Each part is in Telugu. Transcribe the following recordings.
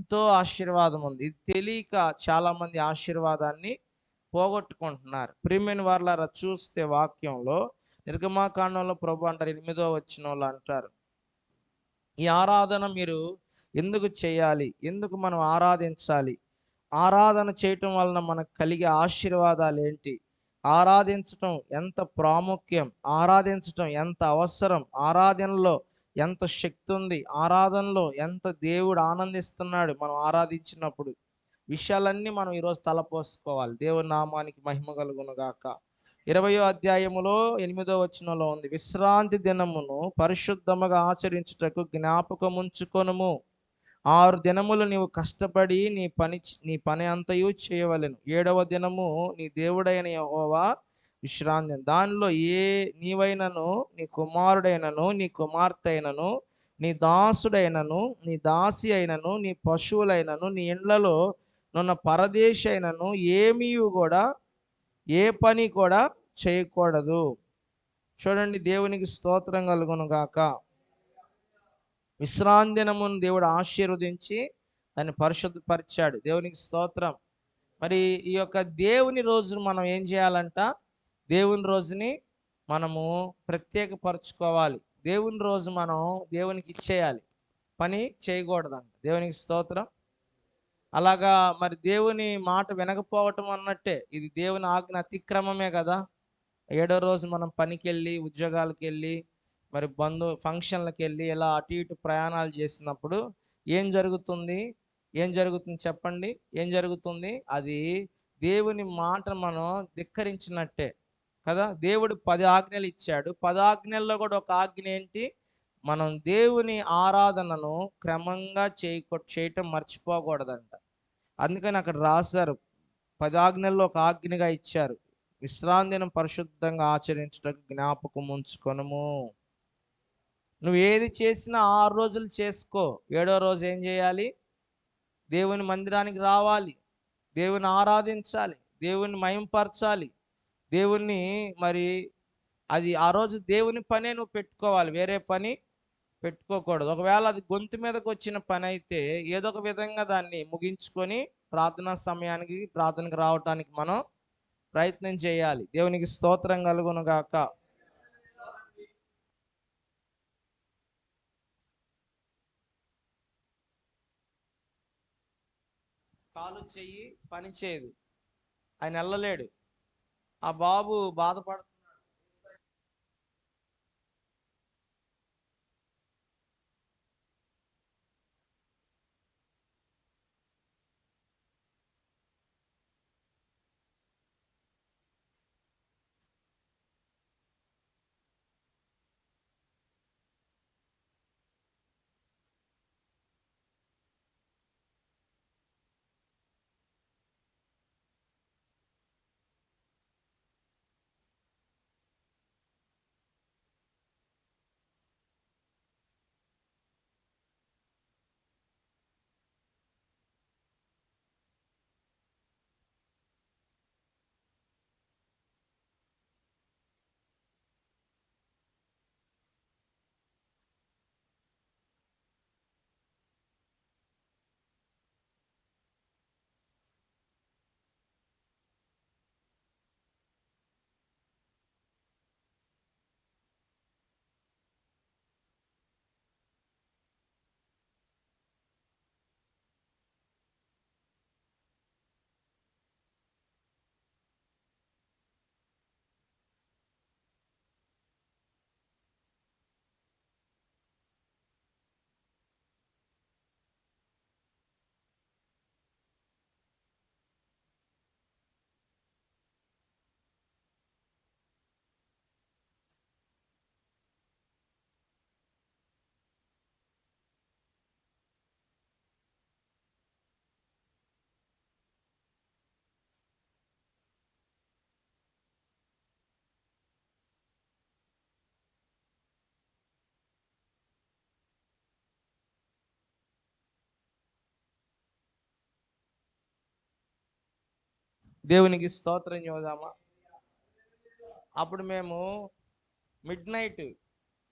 ఎంతో ఆశీర్వాదం ఉంది. ఇది తెలియక చాలా మంది ఆశీర్వాదాన్ని పోగొట్టుకుంటున్నారు. ప్రియమైన వారలారా, చూస్తే వాక్యంలో నిర్గమాకాండంలో ప్రభు అంటారు, 8వ వచనంలో అంటారు, ఈ ఆరాధన మీరు ఎందుకు చేయాలి? ఎందుకు మనం ఆరాధించాలి? ఆరాధన చేయటం వలన మనకు కలిగే ఆశీర్వాదాలు ఏంటి? ఆరాధించటం ఎంత ప్రాముఖ్యం? ఆరాధించటం ఎంత అవసరం? ఆరాధనలో ఎంత శక్తి ఉంది? ఆరాధనలో ఎంత దేవుడు ఆనందిస్తున్నాడు మనం ఆరాధించినప్పుడు? విషయాలన్నీ మనం ఈరోజు తలపోసుకోవాలి. దేవుని నామానికి మహిమ కలుగును గాక. 20వ అధ్యాయములో 8వ వచనంలో ఉంది, విశ్రాంతి దినమును పరిశుద్ధముగా ఆచరించుటకు జ్ఞాపకముంచుకొనుము. 6 దినములు నీవు కష్టపడి నీ పని అంతయు చేయవలెను. 7వ దినము నీ దేవుడైన యెహోవా విశ్రాంతి. దానిలో నీవైనను, నీ కుమారుడైనను, నీ కుమార్తె అయినను, నీ దాసుడైనను, నీ దాసి అయినను, నీ పశువులైనను, నీ ఇండ్లలో నున్న పరదేశి అయినను కూడా ఏ పని కూడా చేయకూడదు. చూడండి, దేవునికి స్తోత్రం కలుగును గాక. విశ్రాంతి దినమును దేవుడు ఆశీర్వదించి దాన్ని పరిశుద్ధపరిచాడు. దేవునికి స్తోత్రం. మరి ఈ యొక్క దేవుని రోజును మనం ఏం చేయాలంట? దేవుని రోజుని మనము ప్రత్యేకపరచుకోవాలి. దేవుని రోజు మనం దేవునికి ఇచ్చేయాలి, పని చేయకూడదంట. దేవునికి స్తోత్రం. అలాగా మరి దేవుని మాట వినకపోవటం అన్నట్టే, ఇది దేవుని ఆజ్ఞ అతిక్రమమే కదా. 7వ రోజు మనం పనికి వెళ్ళి, ఉద్యోగాలకు వెళ్ళి, మరి ఫంక్షన్లకు వెళ్ళి ఇలా అటు ఇటు ప్రయాణాలు చేసినప్పుడు ఏం జరుగుతుంది? ఏం జరుగుతుంది చెప్పండి? ఏం జరుగుతుంది? అది దేవుని మాట మనం ధిక్కరించినట్టే కదా. దేవుడు 10 ఆజ్ఞలు ఇచ్చాడు. 10 ఆజ్ఞల్లో కూడా ఒక ఆజ్ఞ ఏంటి? మనం దేవుని ఆరాధనను క్రమంగా చేయటం మర్చిపోకూడదంట. అందుకని అక్కడ రాశారు, 10 ఆజ్ఞల్లో ఒక ఆజ్ఞగా ఇచ్చారు, విశ్రాంతి దినం పరిశుద్ధంగా ఆచరించడానికి జ్ఞాపకం ఉంచుకొనుము. నువ్వు ఏది చేసినా 6 రోజులు చేసుకో. 7వ రోజు ఏం చేయాలి? దేవుని మందిరానికి రావాలి, దేవుని ఆరాధించాలి, దేవుని మహింపరచాలి, దేవుణ్ణి మరి అది ఆ రోజు దేవుని పనే నువ్వు పెట్టుకోవాలి, వేరే పని పెట్టుకోకూడదు. ఒకవేళ అది గొంతు మీదకి వచ్చిన పని అయితే ఏదో ఒక విధంగా దాన్ని ముగించుకొని ప్రార్థనకు రావటానికి మనం ప్రయత్నం చేయాలి. దేవునికి స్తోత్రం కలుగును గాక. కాలు చెయ్యి పని చేయదు, ఆయన వెళ్ళలేడు. ఆ బాబు బాధపడుతున్నాడు. దేవునికి స్తోత్రం చూద్దామా. అప్పుడు మేము mid night,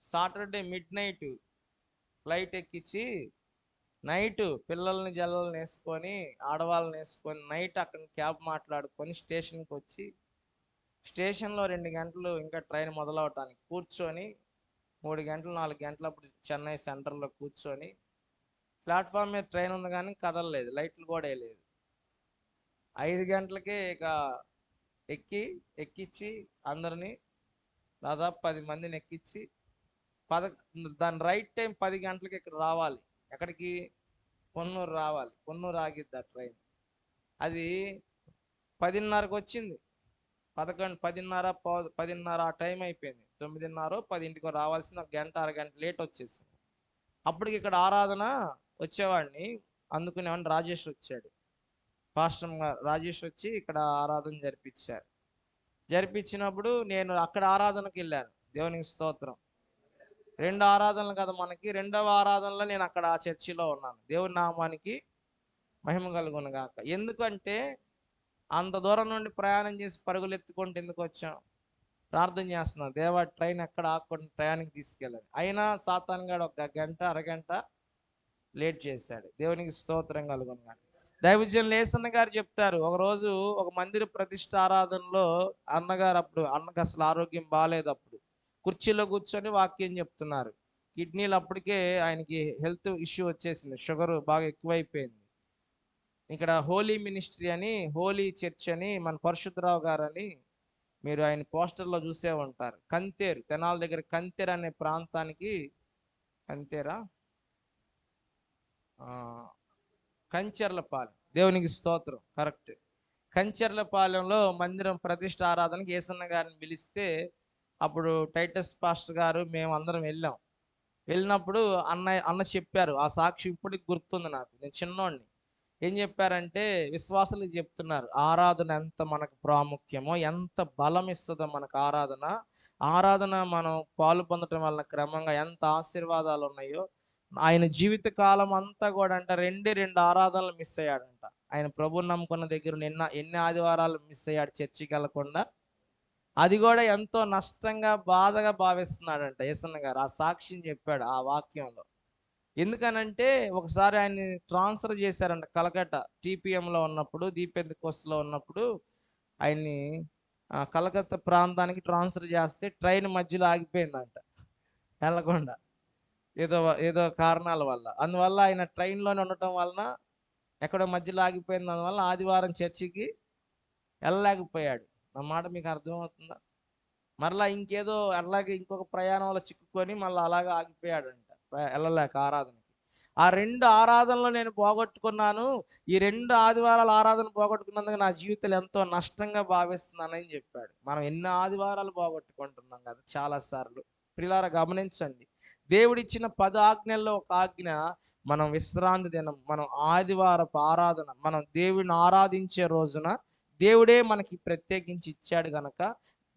Saturday mid night flight ఎక్కించి నైట్ పిల్లల్ని జల్లల్ని వేసుకొని ఆడవాళ్ళని వేసుకొని నైట్ అక్కడ క్యాబ్ మాట్లాడుకొని స్టేషన్కి వచ్చి స్టేషన్లో 2 గంటలు ఇంకా ట్రైన్ మొదలవటానికి కూర్చొని 3 గంటలు 4 గంటలప్పుడు చెన్నై సెంటర్లో కూర్చొని ప్లాట్ఫామ్ మీద ట్రైన్ ఉంది కానీ కదలలేదు, లైట్లు కూడా వేయలేదు. 5 గంటలకే ఇక ఎక్కించి అందరినీ దాదాపు 10 మందిని ఎక్కించి దాని రైట్ టైం 10 గంటలకి ఇక్కడ రావాలి. ఎక్కడికి? పొన్నూరు రావాలి. పొన్నూరు ఆగిద్ది ఆ ట్రైన్. అది 10:30కి వచ్చింది. 11, 10:30 ఆ టైం అయిపోయింది. 9:30, 10ంటికో రావాల్సిన గంట అరగంట లేట్ వచ్చేసింది. అప్పటికి ఇక్కడ ఆరాధన వచ్చేవాడిని అందుకునేవాడిని. రాజేష్ వచ్చాడు, పాస్టర్ రాజేష్ వచ్చి ఇక్కడ ఆరాధన జరిపించినప్పుడు నేను అక్కడ ఆరాధనకి వెళ్ళాను. దేవునికి స్తోత్రం. 2 ఆరాధనలు కదా మనకి. 2వ ఆరాధనలో నేను అక్కడ ఆ చర్చిలో ఉన్నాను. దేవుని నామానికి మహిమ కలుగును గాక. ఎందుకంటే అంత దూరం నుండి ప్రయాణం చేసి పరుగులు ఎత్తుకుంటూ ఎందుకు వచ్చాం? ప్రార్థన చేస్తున్నాం, దేవా ట్రైన్ ఎక్కడ ఆకుండా ట్రైన్కి తీసుకెళ్ళాలి. అయినా సాతాన్ గాడు 1 గంట అరగంట లేట్ చేశాడు. దేవునికి స్తోత్రం కలుగును గాక. దైవజనులు ఏసన్న గారు చెప్తారు, ఒకరోజు ఒక మందిర ప్రతిష్ఠ ఆరాధనలో అన్నగారు, అప్పుడు అన్నకు అసలు ఆరోగ్యం బాగాలేదు, అప్పుడు కుర్చీలో కూర్చొని వాక్యం చెప్తున్నారు. కిడ్నీలు అప్పటికే ఆయనకి హెల్త్ ఇష్యూ వచ్చేసింది, షుగర్ బాగా ఎక్కువైపోయింది. ఇక్కడ హోలీ మినిస్ట్రీ అని, హోలీ చర్చ్ అని, మన పరశుద్ధరావు గారు అని మీరు ఆయన పోస్టర్లో చూసే ఉంటారు. కంతేరు, తెనాల దగ్గర కంతేరు అనే ప్రాంతానికి, కంతేరా కంచెర్లపాలెం, దేవునికి స్తోత్రం, కరెక్ట్. కంచెర్లపాలెంలో మందిరం ప్రతిష్ఠ ఆరాధనకి ఏసన్న గారిని పిలిస్తే అప్పుడు టైటస్ పాస్టర్ గారు మేము అందరం వెళ్ళినప్పుడు అన్న చెప్పారు. ఆ సాక్షి ఇప్పటికి గుర్తుంది నాకు, నేను చిన్నోడిని. ఏం చెప్పారంటే, విశ్వాసులకు చెప్తున్నారు, ఆరాధన ఎంత మనకు ప్రాముఖ్యమో, ఎంత బలం ఇస్తుందో మనకు ఆరాధన మనం పాలు పొందడం వల్ల క్రమంగా ఎంత ఆశీర్వాదాలు ఉన్నాయో. ఆయన జీవిత కాలం అంతా కూడా అంట 2 ఆరాధనలు మిస్ అయ్యాడంట. ఆయన ప్రభుని నమ్ముకున్న దగ్గర ఎన్ని ఆదివారాలు మిస్ అయ్యాడు చర్చికి వెళ్ళకుండా. అది కూడా ఎంతో నష్టంగా బాధగా భావిస్తున్నాడంట ఏసన్న గారు. ఆ సాక్ష్యం చెప్పాడు ఆ వాక్యంలో. ఎందుకనంటే ఒకసారి ఆయన్ని ట్రాన్స్ఫర్ చేశారంట కలకత్తా, టీపీఎంలో ఉన్నప్పుడు, దీపెంతెకోస్తులో ఉన్నప్పుడు ఆయన్ని కలకత్తా ప్రాంతానికి ట్రాన్స్ఫర్ చేస్తే ట్రైన్ మధ్యలో ఆగిపోయిందంట, వెళ్ళకుండా ఏదో కారణాల వల్ల. అందువల్ల ఆయన ట్రైన్లోనే ఉండటం వలన ఎక్కడో మధ్యలో ఆగిపోయింది. అందువల్ల ఆదివారం చర్చికి వెళ్ళలేకపోయాడు. నా మాట మీకు అర్థమవుతుందా? మరలా ఇంకేదో అలాగే ఇంకొక ప్రయాణంలో చిక్కుకొని మళ్ళీ అలాగే ఆగిపోయాడంట, వెళ్ళలేక ఆరాధనకి. ఆ 2 ఆరాధనలు నేను పోగొట్టుకున్నాను. ఈ 2 ఆదివారాల ఆరాధన పోగొట్టుకున్నందుకు నా జీవితంలో ఎంతో నష్టంగా భావిస్తున్నానని చెప్పాడు. మనం ఎన్ని ఆదివారాలు పోగొట్టుకుంటున్నాం కదా చాలాసార్లు. ప్రియులారా గమనించండి, దేవుడిచ్చిన 10 ఆజ్ఞల్లో ఒక ఆజ్ఞ మనం విశ్రాంతి దినం, మనం ఆదివారపు ఆరాధన, మనం దేవుడిని ఆరాధించే రోజున దేవుడే మనకి ప్రత్యేకించి ఇచ్చాడు గనక,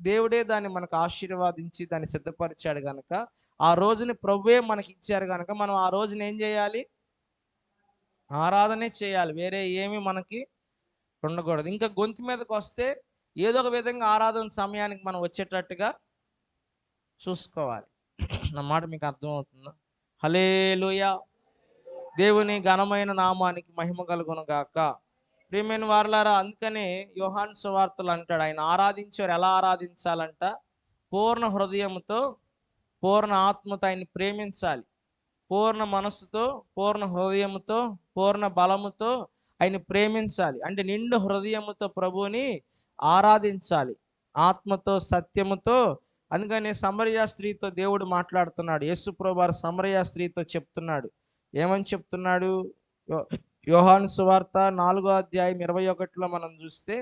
దేవుడే దాన్ని మనకు ఆశీర్వాదించి దాన్ని సిద్ధపరిచాడు గనక, ఆ రోజుని ప్రభువే మనకి ఇచ్చారు కనుక మనం ఆ రోజున ఏం చేయాలి? ఆరాధనే చేయాలి. వేరే ఏమి మనకి ఉండకూడదు. ఇంకా గొంతు మీదకి వస్తే ఏదో ఒక విధంగా ఆరాధన సమయానికి మనం వచ్చేటట్టుగా చూసుకోవాలి. నా మాట మీకు అర్థమవుతుందా? హల్లెలూయా. దేవుని ఘనమైన నామానికి మహిమ కలుగును గాక. ప్రియమైన వారలారా, అందుకనే యోహాను సువార్తలు అంటాడు, ఆయన ఆరాధించారు. ఎలా ఆరాధించాలంట? పూర్ణ హృదయంతో, పూర్ణ ఆత్మతో ఆయన్ని ప్రేమించాలి. పూర్ణ మనస్సుతో, పూర్ణ హృదయముతో, పూర్ణ బలముతో ఆయన ప్రేమించాలి. అంటే నిండు హృదయముతో ప్రభువుని ఆరాధించాలి, ఆత్మతో, సత్యముతో. అందుకని సమరయ స్త్రీతో దేవుడు మాట్లాడుతున్నాడు. యేసు ప్రభువారు సమరయ స్త్రీతో చెప్తున్నాడు. ఏమని చెప్తున్నాడు? యోహాను సువార్త 4వ అధ్యాయం 21లో మనం చూస్తే,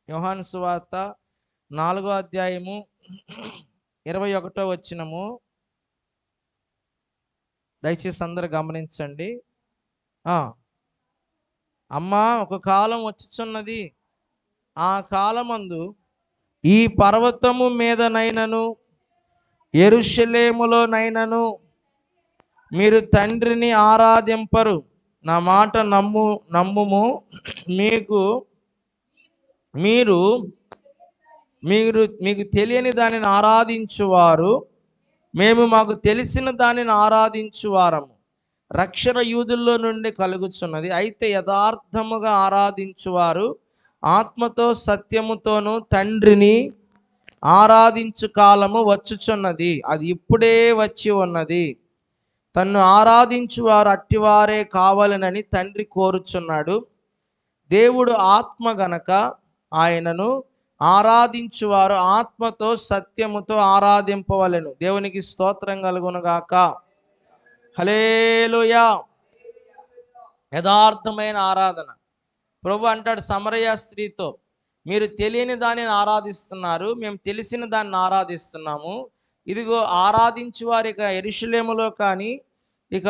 యోహాను సువార్త 4వ అధ్యాయము 21వ వచనము, దయచేసి అందరూ గమనించండి. అమ్మా, ఒక కాలం వచ్చుచున్నది, ఆ కాలమందు ఈ పర్వతము మీదనైనను యెరూషలేములోనైనను మీరు తండ్రిని ఆరాధింపరు. నా మాట నమ్ముము. మీకు తెలియని దానిని ఆరాధించువారు, మేము మాకు తెలిసిన దానిని ఆరాధించువారము. రక్షణ యూదుల్లో నుండి కలుగుచున్నది. అయితే యథార్థముగా ఆరాధించువారు ఆత్మతో సత్యముతోనూ తండ్రిని ఆరాధించు కాలము వచ్చుచున్నది, అది ఇప్పుడే వచ్చి ఉన్నది. తన్ను ఆరాధించువారు అట్టివారే కావాలనని తండ్రి కోరుచున్నాడు. దేవుడు ఆత్మ గనక ఆయనను ఆరాధించువారు ఆత్మతో సత్యముతో ఆరాధింపవలెను. దేవునికి స్తోత్రం కలుగునుగాక. హల్లెలూయా. యథార్థమైన ఆరాధన. ప్రభు అంటాడు సమరయ స్త్రీతో, మీరు తెలియని దానిని ఆరాధిస్తున్నారు, మేము తెలిసిన దాన్ని ఆరాధిస్తున్నాము. ఇదిగో ఆరాధించు వారు ఇక యెరూషలేములో కానీ, ఇక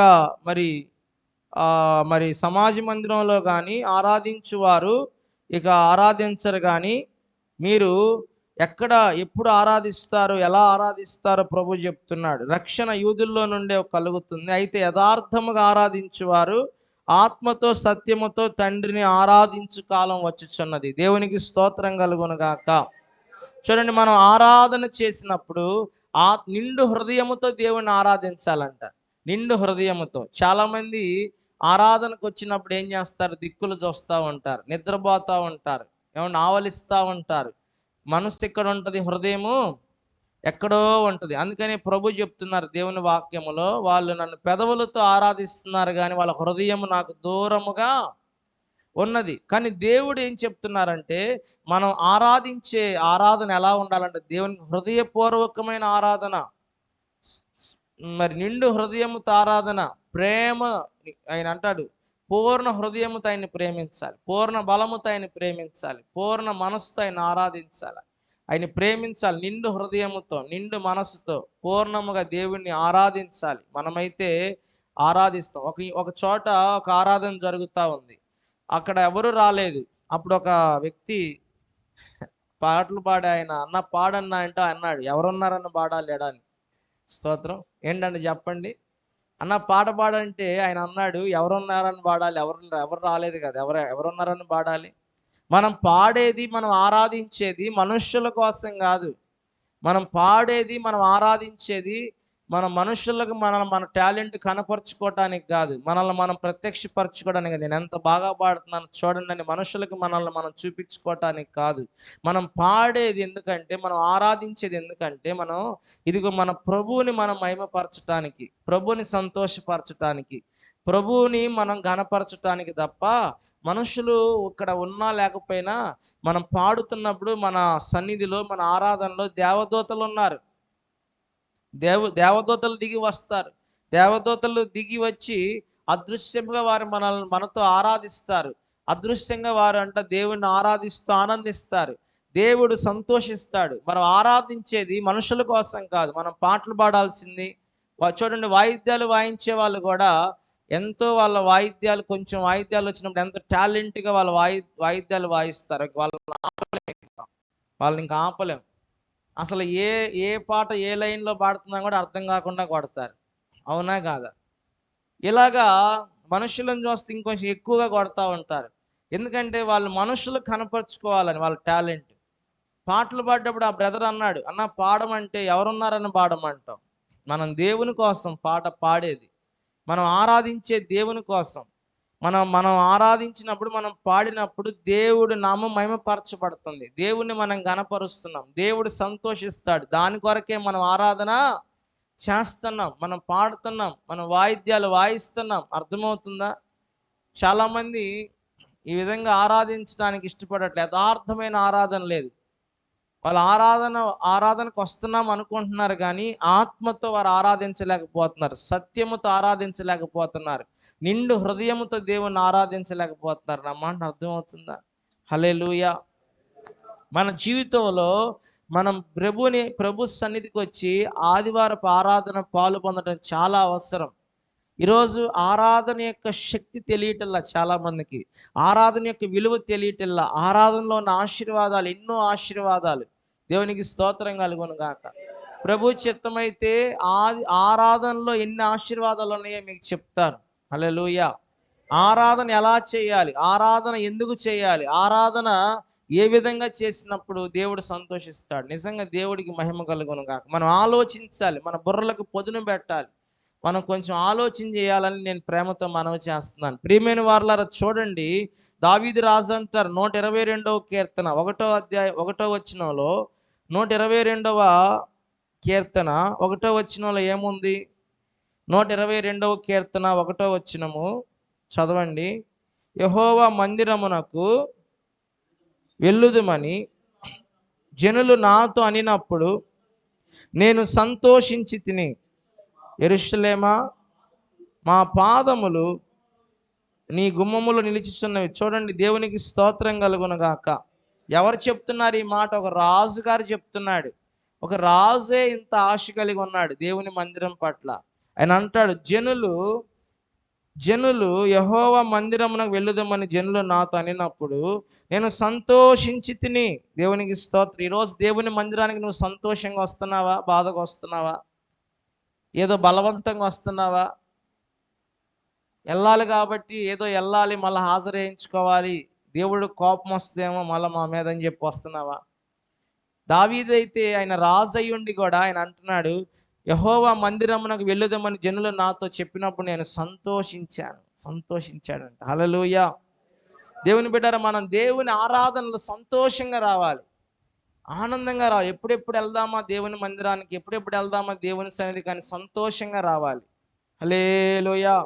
మరి సమాజ మందిరంలో కానీ ఆరాధించువారు ఇక ఆరాధించరు. కానీ మీరు ఎప్పుడు ఆరాధిస్తారు, ఎలా ఆరాధిస్తారో ప్రభు చెప్తున్నాడు. రక్షణ యూదుల్లో నుండే కలుగుతుంది. అయితే యథార్థముగా ఆరాధించువారు ఆత్మతో సత్యముతో తండ్రిని ఆరాధించు కాలం వచ్చుచున్నది. దేవునికి స్తోత్రం కలుగునుగాక. చూడండి, మనం ఆరాధన చేసినప్పుడు నిండు హృదయముతో దేవుని ఆరాధించాలంట. నిండు హృదయముతో. చాలామంది ఆరాధనకు వచ్చినప్పుడు ఏం చేస్తారు, దిక్కులు చూస్తూ ఉంటారు, నిద్రపోతూ ఉంటారు, ఏమన్నా ఆవలిస్తూ ఉంటారు. మనసు ఎక్కడ ఉంటుంది, హృదయము ఎక్కడో ఉంటుంది. అందుకని ప్రభు చెప్తున్నారు దేవుని వాక్యములో, వాళ్ళు నన్ను పెదవులతో ఆరాధిస్తున్నారు కానీ వాళ్ళ హృదయము నాకు దూరముగా ఉన్నది. కానీ దేవుడు ఏం చెప్తున్నారంటే, మనం ఆరాధించే ఆరాధన ఎలా ఉండాలంటే దేవుని హృదయపూర్వకమైన ఆరాధన, మరి నిండు హృదయముతో ఆరాధన, ప్రేమ. ఆయన అంటాడు పూర్ణ హృదయముతో ఆయన్ని ప్రేమించాలి, పూర్ణ బలముతో ఆయన్ని ప్రేమించాలి, పూర్ణ మనసుతో ఆయన ఆరాధించాలి, ఆయన ప్రేమించాలి. నిండు హృదయముతో నిండు మనసుతో పూర్ణముగా దేవుణ్ణి ఆరాధించాలి. మనమైతే ఆరాధిస్తాం. ఒక చోట ఒక ఆరాధన జరుగుతూ ఉంది, అక్కడ ఎవరు రాలేదు. అప్పుడు ఒక వ్యక్తి పాటలు పాడే ఆయన, అన్న పాడన్నా అంటే అన్నాడు, ఎవరున్నారన్న పాడాలి ఎడాని. స్తోత్రం. ఏంటంటే చెప్పండి అన్న, పాట పాడంటే ఆయన అన్నాడు, ఎవరున్నారని పాడాలి, ఎవరు రాలేదు కదా, ఎవరున్నారని పాడాలి. మనం పాడేది, మనం ఆరాధించేది మనుష్యుల కోసం కాదు. మనం పాడేది, మనం ఆరాధించేది మన మనుషులకు మన టాలెంట్ కనపరుచుకోవటానికి కాదు, మనల్ని మనం ప్రత్యక్షపరచుకోవడానికి. నేను ఎంత బాగా పాడుతున్నాను చూడండి అని మనుషులకు మనల్ని మనం చూపించుకోవటానికి కాదు. మనం పాడేది ఎందుకంటే, మనం ఆరాధించేది ఎందుకంటే, ఇదిగో మన ప్రభువుని మనం మహిమపరచటానికి, ప్రభువుని సంతోషపరచటానికి, ప్రభువుని మనం ఘనపరచటానికి తప్ప మనుషులు ఇక్కడ ఉన్నా లేకపోయినా మనం పాడుతున్నప్పుడు మన సన్నిధిలో, మన ఆరాధనలో దేవదూతలు ఉన్నారు. దేవదూతలు దిగి వస్తారు. దేవదూతలు దిగి వచ్చి అదృశ్యంగా వారు మనతో ఆరాధిస్తారు. అదృశ్యంగా వారు దేవుణ్ణి ఆరాధిస్తూ ఆనందిస్తారు. దేవుడు సంతోషిస్తాడు. మనం ఆరాధించేది మనుషుల కోసం కాదు. మనం పాటలు పాడాల్సింది. చూడండి, వాయిద్యాలు వాయించే వాళ్ళు కూడా ఎంతో వాళ్ళ వాయిద్యాలు, కొంచెం వాయిద్యాలు వచ్చినప్పుడు ఎంత టాలెంట్గా వాళ్ళ వాయిద్యాలు వాయిస్తారు. వాళ్ళని ఇంకా ఆపలేం. అసలు ఏ పాట ఏ లైన్లో పాడుతున్నా కూడా అర్థం కాకుండా కొడతారు. అవునా కాదా? ఇలాగా మనుషులను చూస్తే ఇంకొంచెం ఎక్కువగా కొడతా ఉంటారు. ఎందుకంటే వాళ్ళు మనుషులు కనపరుచుకోవాలని వాళ్ళ టాలెంట్. పాటలు పాడేటప్పుడు ఆ బ్రదర్ అన్నాడు, అన్న పాడమంటే ఎవరున్నారని పాడమంటాం. మనం దేవుని కోసం పాట పాడేది, మనం ఆరాధించే దేవుని కోసం. మనం ఆరాధించినప్పుడు, మనం పాడినప్పుడు దేవుడు నామం మహిమపరచబడుతుంది. దేవుణ్ణి మనం గణపరుస్తున్నాం, దేవుడు సంతోషిస్తాడు. దాని కొరకే మనం ఆరాధన చేస్తున్నాం, మనం పాడుతున్నాం, మనం వాయిద్యాలు వాయిస్తున్నాం. అర్థమవుతుందా? చాలామంది ఈ విధంగా ఆరాధించడానికి ఇష్టపడట్లేదు. యథార్థమైన ఆరాధన లేదు. వాళ్ళు ఆరాధనకు వస్తున్నాం అనుకుంటున్నారు కానీ ఆత్మతో వారు ఆరాధించలేకపోతున్నారు, సత్యముతో ఆరాధించలేకపోతున్నారు, నిండు హృదయముతో దేవుణ్ణి ఆరాధించలేకపోతున్నారు. నా మాట అర్థమవుతుందా? హల్లెలూయా. మన జీవితంలో మనం ప్రభు సన్నిధికి వచ్చి ఆదివారపు ఆరాధన పాలు పొందడం చాలా అవసరం. ఈరోజు ఆరాధన యొక్క శక్తి తెలియటల్లా, చాలామందికి ఆరాధన యొక్క విలువ తెలియటల్లా. ఆరాధనలో ఉన్న ఆశీర్వాదాలు, ఎన్నో ఆశీర్వాదాలు. దేవునికి స్తోత్రం కలుగును గాక. ప్రభు చిత్తమైతే ఆరాధనలో ఎన్ని ఆశీర్వాదాలు ఉన్నాయో మీకు చెప్తాను. హల్లెలూయా. ఆరాధన ఎలా చేయాలి, ఆరాధన ఎందుకు చేయాలి, ఆరాధన ఏ విధంగా చేసినప్పుడు దేవుడు సంతోషిస్తాడు, నిజంగా దేవుడికి మహిమ కలుగును గాక. మనం ఆలోచించాలి, మన బుర్రలకు పొదును పెట్టాలి. మనం కొంచెం ఆలోచన చేయాలని నేను ప్రేమతో మనవి చేస్తున్నాను. ప్రియమైన వారలారా చూడండి, దావీదు రాజు అంటారు 122వ కీర్తన 1వ అధ్యాయం 1వ వచనంలో, 122వ కీర్తన 1వ వచనంలో ఏముంది? 122వ కీర్తన 1వ వచనము చదవండి. యెహోవా మందిరమునకు వెళ్ళుదుమని జనులు నాతో అనినప్పుడు నేను సంతోషించి తిని, యెరూషలేమా మా పాదములు నీ గుమ్మములో నిలిచిచున్నవి. చూడండి, దేవునికి స్తోత్రం కలుగునుగాక. ఎవరు చెప్తున్నారు ఈ మాట? ఒక రాజు గారు చెప్తున్నాడు. ఒక రాజే ఇంత ఆశ కలిగి ఉన్నాడు దేవుని మందిరం పట్ల. ఆయన అంటాడు, జనులు యెహోవా మందిరమునకు వెళ్ళుదామని జనులు నాతో అనినప్పుడు నేను సంతోషించి తిని. దేవునికి స్తోత్రం. ఈరోజు దేవుని మందిరానికి నువ్వు సంతోషంగా వస్తున్నావా? బాధగా వస్తున్నావా? ఏదో బలవంతంగా వస్తున్నావా? వెళ్ళాలి కాబట్టి ఏదో వెళ్ళాలి, మళ్ళీ హాజరేయించుకోవాలి, దేవుడు కోపం వస్తుందేమో మళ్ళీ మా మీద అని చెప్పి వస్తున్నావా? దావీదైతే ఆయన రాజు అయ్యుండి కూడా ఆయన అంటున్నాడు, యెహోవా మందిరమునకు వెళ్ళుదామని జనులు నాతో చెప్పినప్పుడు నేను సంతోషించాడంట. హల్లెలూయా. దేవుని బిడ్డరా, మనం దేవుని ఆరాధనలు సంతోషంగా రావాలి, ఆనందంగా రావాలి. ఎప్పుడెప్పుడు వెళ్దామా దేవుని మందిరానికి, ఎప్పుడెప్పుడు వెళ్దామా దేవుని సన్నిధి, కానీ సంతోషంగా రావాలి. హల్లెలూయా.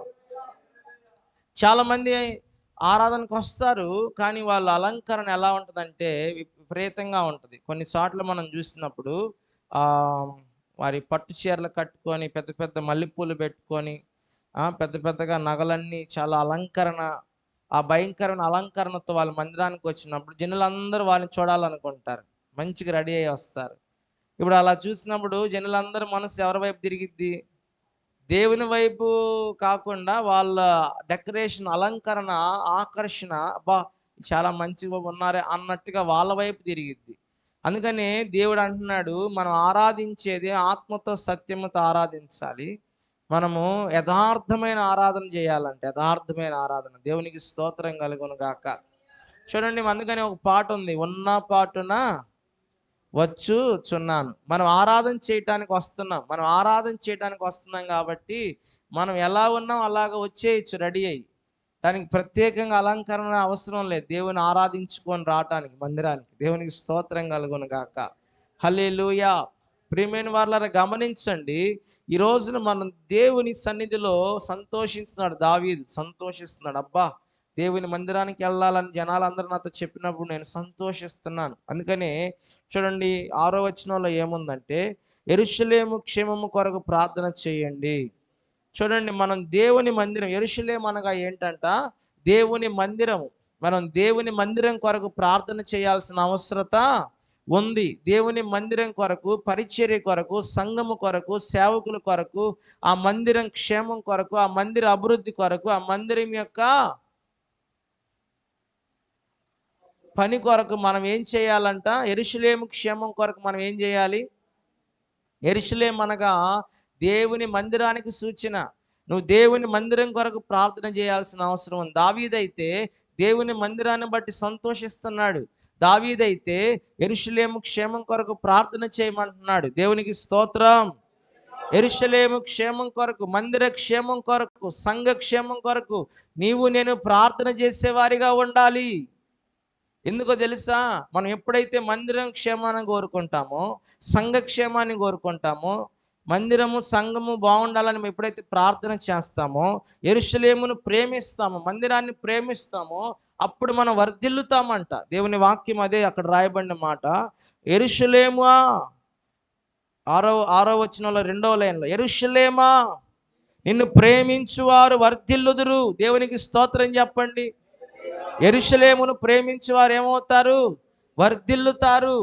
చాలామంది ఆరాధనకు వస్తారు, కానీ వాళ్ళ అలంకరణ ఎలా ఉంటుందంటే విపరీతంగా ఉంటుంది. కొన్నిసార్లు మనం చూసినప్పుడు వారి పట్టు చీరలు కట్టుకొని, పెద్ద పెద్ద మల్లెపూలు పెట్టుకొని, పెద్ద పెద్దగా నగలన్నీ, చాలా అలంకరణ, ఆ భయంకరమైన అలంకరణతో వాళ్ళ మందిరానికి వచ్చినప్పుడు జనులందరూ వాళ్ళని చూడాలనుకుంటారు, మంచిగా రెడీ అయ్యి వస్తారు. ఇప్పుడు అలా చూసినప్పుడు జనులందరూ మనసు ఎవరి వైపు తిరిగిద్ది? దేవుని వైపు కాకుండా వాళ్ళ డెకరేషన్, అలంకరణ, ఆకర్షణ, అబ్బా చాలా మంచిగా ఉన్నారే అన్నట్టుగా వాళ్ళ వైపు తిరిగిద్ది. అందుకనే దేవుడు అంటున్నాడు, మనం ఆరాధించేది ఆత్మతో సత్యముతో ఆరాధించాలి. మనము యథార్థమైన ఆరాధన చేయాలంటే, యథార్థమైన ఆరాధన. దేవునికి స్తోత్రం కలుగును గాక. చూడండి, అందుకని ఒక పాట ఉంది, ఉన్న పాటున వచ్చుచున్నాను. మనం ఆరాధన చేయటానికి వస్తున్నాం కాబట్టి మనం ఎలా ఉన్నాం అలాగ వచ్చేయచ్చు రెడీ అయ్యి. దానికి ప్రత్యేకంగా అలంకరణ అవసరం లేదు దేవుని ఆరాధించుకొని రావటానికి మందిరానికి. దేవునికి స్తోత్రం కలుగును గాక. హల్లెలూయా. ప్రియమైన వారలారా గమనించండి, ఈ రోజున మనం దేవుని సన్నిధిలో దావీదు సంతోషిస్తున్నాడు. అబ్బా, దేవుని మందిరానికి వెళ్ళాలని జనాలందరూ నాతో చెప్పినప్పుడు నేను సంతోషిస్తున్నాను. అందుకనే చూడండి, 6వ వచనంలో ఏముందంటే, యెరూషలేము క్షేమము కొరకు ప్రార్థన చేయండి. చూడండి, మనం దేవుని మందిరం, యెరూషలేము అనగా ఏంటంట? దేవుని మందిరము. మనం దేవుని మందిరం కొరకు ప్రార్థన చేయాల్సిన అవసరత ఉంది. దేవుని మందిరం కొరకు, పరిచర్య కొరకు, సంఘము కొరకు, సేవకుల కొరకు, ఆ మందిరం క్షేమం కొరకు, ఆ మందిర అభివృద్ధి కొరకు, ఆ మందిరం యొక్క పని కొరకు మనం ఏం చేయాలంట? యెరూషలేము క్షేమం కొరకు మనం ఏం చేయాలి? యెరూషలేము అనగా దేవుని మందిరానికి సూచన. నువ్వు దేవుని మందిరం కొరకు ప్రార్థన చేయాల్సిన అవసరం ఉంది. దావీదైతే దేవుని మందిరాన్ని బట్టి సంతోషిస్తున్నాడు. దావీదైతే యెరూషలేము క్షేమం కొరకు ప్రార్థన చేయమంటున్నాడు. దేవునికి స్తోత్రం. యెరూషలేము క్షేమం కొరకు, మందిర క్షేమం కొరకు, సంఘ క్షేమం కొరకు నీవు నేను ప్రార్థన చేసేవారిగా ఉండాలి. ఎందుకో తెలుసా? మనం ఎప్పుడైతే మందిరం క్షేమాన్ని కోరుకుంటామో, సంఘ క్షేమాన్ని కోరుకుంటామో, మందిరము సంఘము బాగుండాలని మేము ఎప్పుడైతే ప్రార్థన చేస్తామో, యెరూషలేమును ప్రేమిస్తామో, మందిరాన్ని ప్రేమిస్తామో, అప్పుడు మనం వర్ధిల్లుతామంట. దేవుని వాక్యం అదే అక్కడ రాయబడిన మాట. యెరూషలేమా, ఆరో వచనంలో 2వ లైన్లో, యెరూషలేమా నిన్ను ప్రేమించువారు వర్ధిల్లుదురు. దేవునికి స్తోత్రం చెప్పండి. యెరూషలేమును ప్రేమించువారు ఏమవుతారు? వర్ధిల్లుతారు.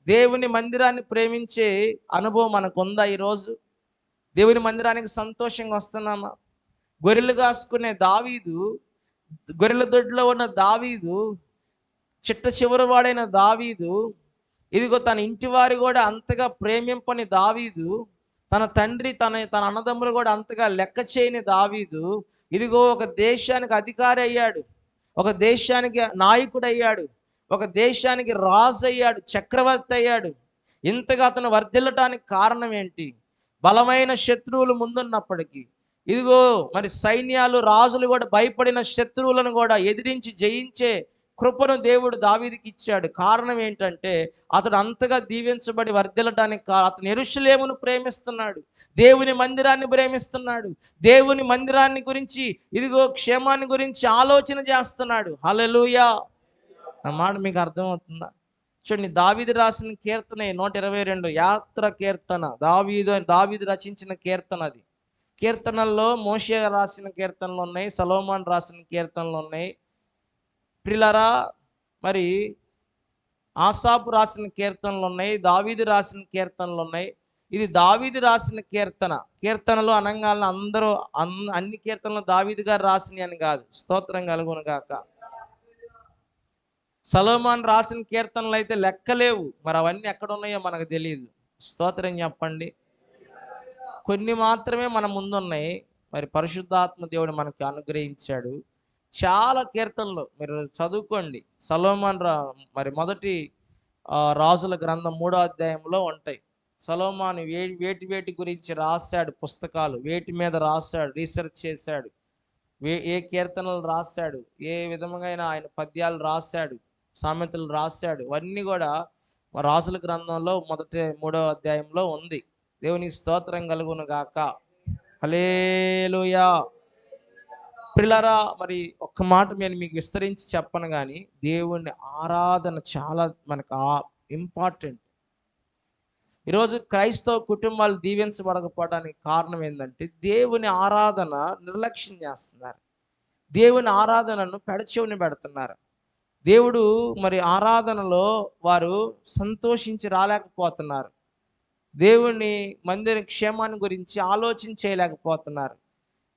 దేవుని మందిరాన్ని ప్రేమించే అనుభవం మనకు ఉందా? ఈరోజు దేవుని మందిరానికి సంతోషంగా వస్తున్నామా? గొర్రెలు కాసుకునే దావీదు, గొర్రెల దొడ్లో ఉన్న దావీదు, చిట్ట చివరి వాడైన దావీదు, ఇదిగో తన ఇంటి వారు కూడా అంతగా ప్రేమింపని దావీదు, తన తండ్రి తన అన్నదమ్ములు కూడా అంతగా లెక్క చేయని దావీదు, ఇదిగో ఒక దేశానికి అధికారి అయ్యాడు, ఒక దేశానికి నాయకుడు అయ్యాడు, ఒక దేశానికి రాజు అయ్యాడు, చక్రవర్తి అయ్యాడు. ఇంతగా అతను వర్ధిల్లటానికి కారణం ఏంటి? బలమైన శత్రువులు ముందున్నప్పటికీ, ఇదిగో మరి సైన్యాలు రాజులు కూడా భయపడిన శత్రువులను కూడా ఎదిరించి జయించే కృపను దేవుడు దావీదుకి ఇచ్చాడు. కారణం ఏంటంటే అతడు అంతగా దీవించబడి వర్ధిల్లడానికి అతను యెరూషలేమును ప్రేమిస్తున్నాడు, దేవుని మందిరాన్ని ప్రేమిస్తున్నాడు, దేవుని మందిరాన్ని గురించి ఇదిగో క్షేమాన్ని గురించి ఆలోచన చేస్తున్నాడు. హల్లెలూయా. నా మాట మీకు అర్థమవుతుందా? చూడండి, దావీదు రాసిన కీర్తన 122 యాత్ర కీర్తన. దావీదు రచించిన కీర్తన అది. కీర్తనల్లో మోషే రాసిన కీర్తనలు ఉన్నాయి, సొలొమోను రాసిన కీర్తనలు ఉన్నాయి. ప్రియులారా, మరి ఆసాపు రాసిన కీర్తనలు ఉన్నాయి, దావీదు రాసిన కీర్తనలు ఉన్నాయి. ఇది దావీదు రాసిన కీర్తన. కీర్తనలు అనంగాలను అందరూ అన్ని కీర్తనలు దావీదు గారు రాసినవి అని కాదు. స్తోత్రం కలుగును గాక. సొలొమోను రాసిన కీర్తనలు అయితే లెక్కలేవు. మరి అవన్నీ ఎక్కడ ఉన్నాయో మనకు తెలియదు. స్తోత్రం చెప్పండి. కొన్ని మాత్రమే మన ముందున్నాయి. మరి పరిశుద్ధాత్మ దేవుడు మనకి అనుగ్రహించాడు. చాలా కీర్తనలు మీరు చదువుకోండి. సొలొమోను మరి మొదటి రాజుల గ్రంథం 3వ అధ్యాయంలో ఉంటాయి. సొలొమోను వేటి గురించి రాశాడు పుస్తకాలు, వేటి మీద రాశాడు, రీసెర్చ్ చేశాడు, ఏ కీర్తనలు రాశాడు, ఏ విధముగా ఆయన పద్యాలు రాశాడు, సామెతలు రాశాడు, ఇవన్నీ కూడా రాజుల గ్రంథంలో మొదటి 3వ అధ్యాయంలో ఉంది. దేవునికి స్తోత్రం కలుగును గాక. హల్లెలూయా. ప్రియులారా, మరి ఒక్క మాట నేను మీకు విస్తరించి చెప్పను కానీ దేవుని ఆరాధన చాలా మనకు ఇంపార్టెంట్. ఈరోజు క్రైస్తవ కుటుంబాలు దీవించబడకపోవడానికి కారణం ఏంటంటే దేవుని ఆరాధన నిర్లక్ష్యం చేస్తున్నారు, దేవుని ఆరాధనను పెడచెవిని పెడుతున్నారు. దేవుడు మరి ఆరాధనలో వారు సంతోషించి రాలేకపోతున్నారు, దేవుని మందిర క్షేమాన్ని గురించి ఆలోచన చేయలేకపోతున్నారు,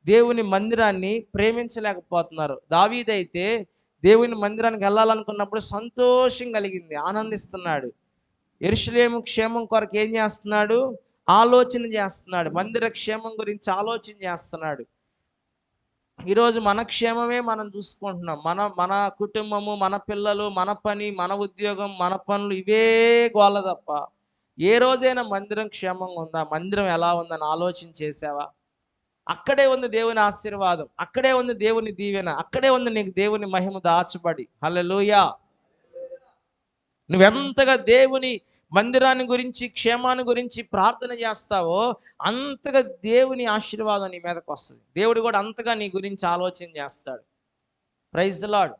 దేవుని మందిరాన్ని ప్రేమించలేకపోతున్నారు. దావీదైతే దేవుని మందిరానికి వెళ్ళాలనుకున్నప్పుడు సంతోషం కలిగింది, ఆనందిస్తున్నాడు. యెరూషలేము క్షేమం కొరకు ఏం చేస్తున్నాడు? ఆలోచన చేస్తున్నాడు, మందిర క్షేమం గురించి ఆలోచన చేస్తున్నాడు. ఈరోజు మన క్షేమమే మనం చూసుకుంటున్నాం. మన కుటుంబము, మన పిల్లలు, మన పని, మన ఉద్యోగం, మన పనులు, ఇవే గోల తప్ప ఏ రోజైనా మందిరం క్షేమంగా ఉందా, మందిరం ఎలా ఉందని ఆలోచన చేసావా? అక్కడే ఉంది దేవుని ఆశీర్వాదం, అక్కడే ఉంది దేవుని దీవెన, అక్కడే ఉంది నీకు దేవుని మహిమ దాచబడి. హల్లెలూయా. నువ్వెంతగా దేవుని మందిరాన్ని గురించి, క్షేమాన్ని గురించి ప్రార్థన చేస్తావో అంతగా దేవుని ఆశీర్వాదం నీ మీదకి వస్తుంది. దేవుడు కూడా అంతగా నీ గురించి ఆలోచన చేస్తాడు. Praise the lord.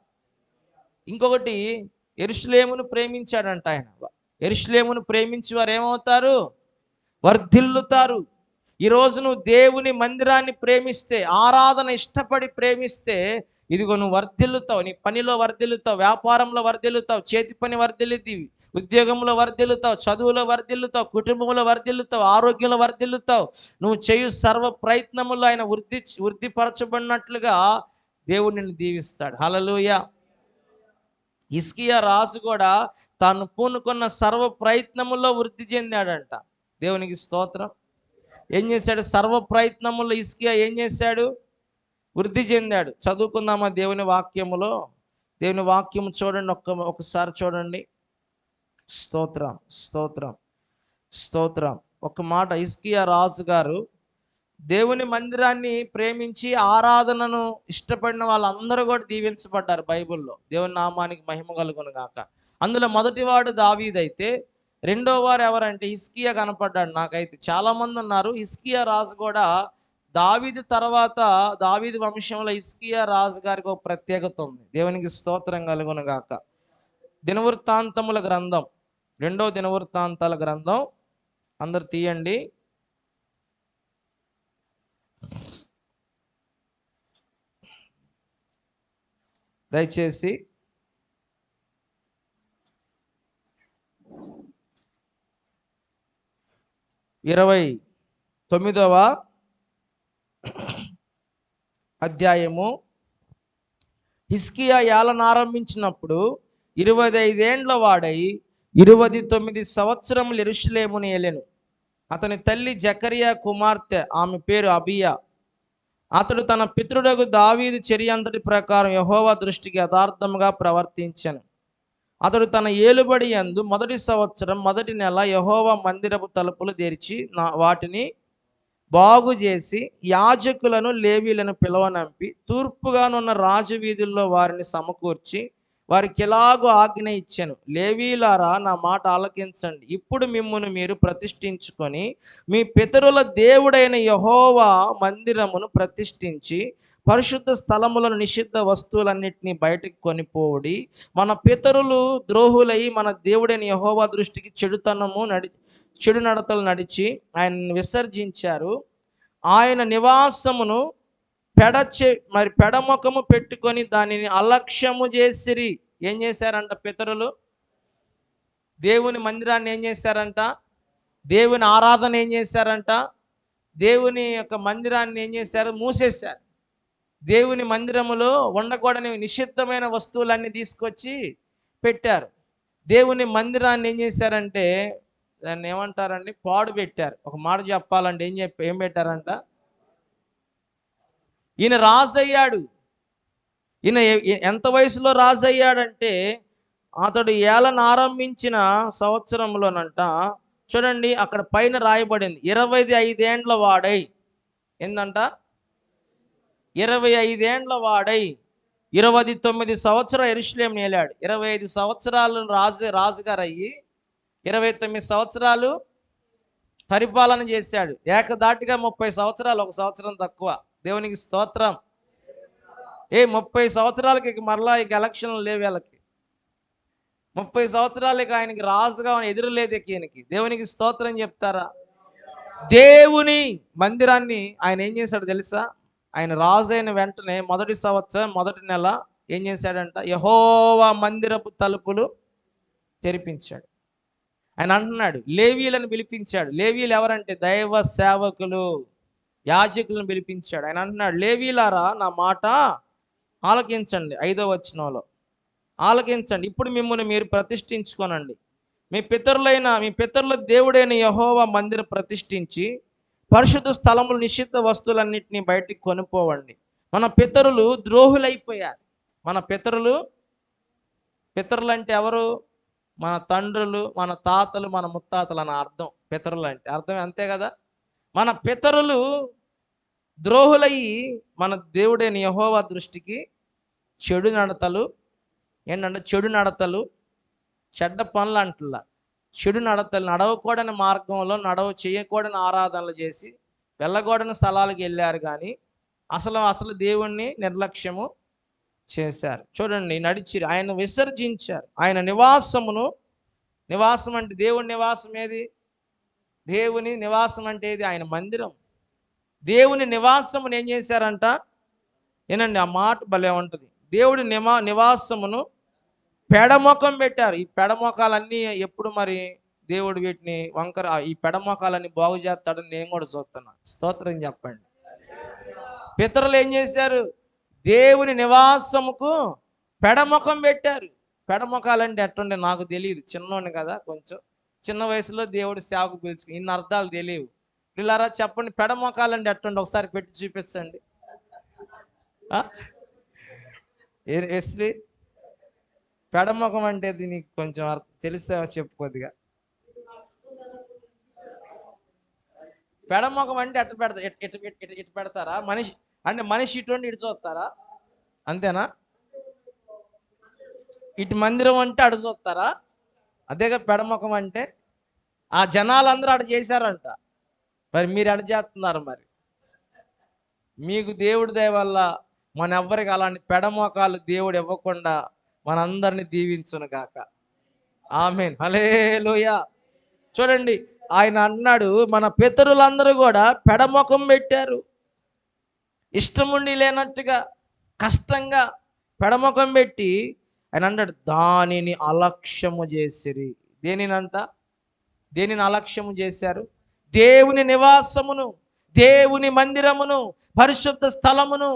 ఇంకొకటి, యెరూషలేమును ప్రేమించాడంట ఆయన. యెరూషలేమును ప్రేమించి వారు ఏమవుతారు? వర్ధిల్లుతారు. ఈరోజు నువ్వు దేవుని మందిరాన్ని ప్రేమిస్తే, ఆరాధన ఇష్టపడి ప్రేమిస్తే, ఇదిగో నువ్వు వర్ధిల్లుతావు. నీ పనిలో వర్ధిల్లుతావు, వ్యాపారంలో వర్ధిల్లుతావు, చేతి పని వర్ధిల్లుతావు, ఉద్యోగంలో వర్ధిల్లుతావు, చదువులో వర్ధిల్లుతావు, కుటుంబంలో వర్ధిల్లుతావు, ఆరోగ్యంలో వర్ధిల్లుతావు. నువ్వు చేయు సర్వ ప్రయత్నములు ఆయన వృద్ధిపరచబడినట్లుగా దేవుడు నిన్ను దీవిస్తాడు. హల్లెలూయా. హిజ్కియా రాజు కూడా తాను పూనుకున్న సర్వ ప్రయత్నముల్లో వృద్ధి చెందాడంట. దేవునికి స్తోత్రం. ఏం చేశాడు? సర్వ ప్రయత్నముల్లో హిజ్కియా ఏం చేశాడు? వృద్ధి చెందాడు. చదువుకుందామా దేవుని వాక్యములో? దేవుని వాక్యము చూడండి, ఒకసారి చూడండి. స్తోత్రం, స్తోత్రం, స్తోత్రం. ఒక మాట, హిజ్కియా రాజు గారు దేవుని మందిరాన్ని ప్రేమించి ఆరాధనను ఇష్టపడిన వాళ్ళందరూ కూడా దీవించబడ్డారు బైబిల్లో. దేవుని నామానికి మహిమ కలుగును గాక. అందులో మొదటివాడు దావీదైతే, రెండో వారు ఎవరంటే హిజ్కియా కనపడ్డాడు. నాకైతే చాలా మంది ఉన్నారు. హిజ్కియా రాజు కూడా దావీదు తర్వాత, దావీదు వంశంలో హిజ్కియా రాజు గారికి ఒక ప్రత్యేకత ఉంది. దేవునికి స్తోత్రం కలుగును గాక. దినవృత్తాంతముల గ్రంథం, 2వ దినవృత్తాంతాల గ్రంథం అందరు తీయండి. దయచేసి 29వ అధ్యాయము. హిజ్కియా ఏలన ఆరంభించినప్పుడు 25 ఏండ్ల వాడై 29 సంవత్సరములు యెరూషలేమును ఏలెను. అతని తల్లి జకరియా కుమార్తె, ఆమె పేరు అబియా. అతడు తన పితరుడగు దావీదు చర్య అంతటి ప్రకారం యెహోవా దృష్టికి యథార్థముగా ప్రవర్తించెను. అతడు తన ఏలుబడి యందు మొదటి సంవత్సరం మొదటి నెల యెహోవా మందిరపు తలుపులు తెరిచి వాటిని బాగు చేసి యాజకులను లేవీలను పిలవనంపి తూర్పుగానున్న రాజవీధుల్లో వారిని సమకూర్చి వారికి ఎలాగో ఆజ్ఞ ఇచ్చాను, లేవీలారా నా మాట ఆలకించండి. ఇప్పుడు మిమ్మును మీరు ప్రతిష్ఠించుకొని మీ పితరుల దేవుడైన యెహోవా మందిరమును ప్రతిష్ఠించి పరిశుద్ధ స్థలములను నిషిద్ధ వస్తువులన్నిటినీ బయటకు కొనిపోవుడి. మన పితరులు ద్రోహులై మన దేవుడైన యెహోవా దృష్టికి చెడు నడతలు నడిచి ఆయన విసర్జించారు. ఆయన నివాసమును పెడముఖము పెట్టుకొని దానిని అలక్ష్యము చేసిరి. ఏం చేశారంట పితరులు? దేవుని మందిరాన్ని ఏం చేశారంట? దేవుని ఆరాధన ఏం చేశారంట? దేవుని యొక్క మందిరాన్ని ఏం చేశారు? మూసేశారు. దేవుని మందిరములో ఉండకూడని నిషిద్ధమైన వస్తువులన్నీ తీసుకొచ్చి పెట్టారు. దేవుని మందిరాన్ని ఏం చేశారంటే దాన్ని ఏమంటారండి? పాడు పెట్టారు. ఒక మాట చెప్పాలంటే ఏం పెట్టారంట? ఈయన రాజు అయ్యాడు. ఈయన ఎంత వయసులో రాజు అయ్యాడంటే అతడు ఏలన ఆరంభించిన సంవత్సరంలోనంట, చూడండి అక్కడ పైన రాయబడింది 25 ఏండ్ల వాడై. ఏందంట? 25 ఏండ్ల వాడై 29 సంవత్సరాలు యెరూషలేమును ఏలాడు. 25 సంవత్సరాలు రాజుగారు అయ్యి 29 సంవత్సరాలు పరిపాలన చేశాడు. ఏకదాటిగా 30 సంవత్సరాలు, ఒక సంవత్సరం తక్కువ. దేవునికి స్తోత్రం. 30 సంవత్సరాలకి మరలా ఇక ఎలక్షన్లు లేవు వీళ్ళకి. 30 సంవత్సరాలకి ఆయనకి రాజుగా ఎదురులేదు ఈయనకి. దేవునికి స్తోత్రం చెప్తారా? దేవుని మందిరాన్ని ఆయన ఏం చేశాడు తెలుసా? ఆయన రాజు అయిన వెంటనే మొదటి సంవత్సరం మొదటి నెల ఏం చేశాడంట? యెహోవా మందిరపు తలుపులు తెరిపించాడు. ఆయన అంటున్నాడు లేవీలను పిలిపించాడు. లేవీలు ఎవరంటే దైవ సేవకులు, యాజకులను పిలిపించాడు. ఆయన అంటున్నాడు లేవీలారా నా మాట ఆలకించండి. 5వ వచనంలో ఆలకించండి. ఇప్పుడు మిమ్మల్ని మీరు ప్రతిష్ఠించుకోనండి. మీ పితరుల దేవుడైన యెహోవా మందిరం ప్రతిష్ఠించి పరిశుద్ధ స్థలములు నిషిద్ధ వస్తువులన్నింటినీ బయటికి కొనుక్కోవండి. మన పితరులు ద్రోహులైపోయారు. మన పితరులు అంటే ఎవరు? మన తండ్రులు, మన తాతలు, మన ముత్తాతలు అని అర్థం. పితరులు అంటే అర్థం అంతే కదా. మన పితరులు ద్రోహులయ్యి మన దేవుడైన యెహోవా దృష్టికి చెడు నడతలు, ఏంటంటే చెడు నడతలు, చెడ్డ పనులు అంటున్నా, చెడు నడతలు, నడవకూడని మార్గంలో చేయకూడని ఆరాధనలు చేసి వెళ్ళకూడని స్థలాలకు వెళ్ళారు. కానీ అసలు దేవుణ్ణి నిర్లక్ష్యము చేశారు. చూడండి నడిచిరు, ఆయన విసర్జించారు. ఆయన నివాసం అంటే దేవుని నివాసం ఏది? దేవుని నివాసం అంటే ఏది? ఆయన మందిరం. దేవుని నివాసమును ఏం చేశారంట? ఏనండి ఆ మాట భలే ఉంటుంది. దేవుడి నివాసమును పెడమొఖం పెట్టారు. ఈ పెడమొఖాలన్నీ ఎప్పుడు మరి దేవుడు వీటిని ఈ పెడమొఖాలన్నీ బాగు చేస్తాడని నేను కూడా చూస్తున్నా. స్తోత్రం చెప్పండి. పితరులు ఏం చేశారు? దేవుని నివాసముకు పెడముఖం పెట్టారు. పెడముఖాలంటే ఎట్టుండే నాకు తెలియదు, చిన్నోడిని కదా, కొంచెం చిన్న వయసులో దేవుడు సేవకు పిలుచుకుని ఇన్ని అర్థాలు తెలియవు. పిల్లారా చెప్పండి, పెడముఖాలంటే ఎట్టుండే ఒకసారి పెట్టి చూపించండి. ఎస్లీ పెడముఖం అంటే నీకు కొంచెం తెలిసే చెప్పు కొద్దిగా. పెడముఖం అంటే ఎట్ట పెడతారు? ఇటు పెడతారా? మనిషి ఇటువంటి ఇటు చూస్తారా? అంతేనా? ఇటు మందిరం అంటే అటు చూస్తారా? అదేగా పెడముఖం అంటే. ఆ జనాలందరూ అటు చేశారంట, మరి మీరు అటు చేస్తున్నారు. మరి మీకు దేవుడి దయ వల్ల మన ఎవ్వరికి అలాంటి పెడమోకాలు దేవుడు ఇవ్వకుండా మనందరినీ దీవించును గాక. ఆమేన్, హల్లెలూయా. చూడండి ఆయన అన్నాడు మన పితరులందరూ కూడా పెడముఖం పెట్టారు. ఇష్టముండి లేనట్టుగా కష్టంగా పెడముఖం పెట్టి ఆయన అన్నాడు దానిని అలక్ష్యము చేసిరి. దేనిని అలక్ష్యము చేశారు? దేవుని నివాసమును, దేవుని మందిరమును, పరిశుద్ధ స్థలమును,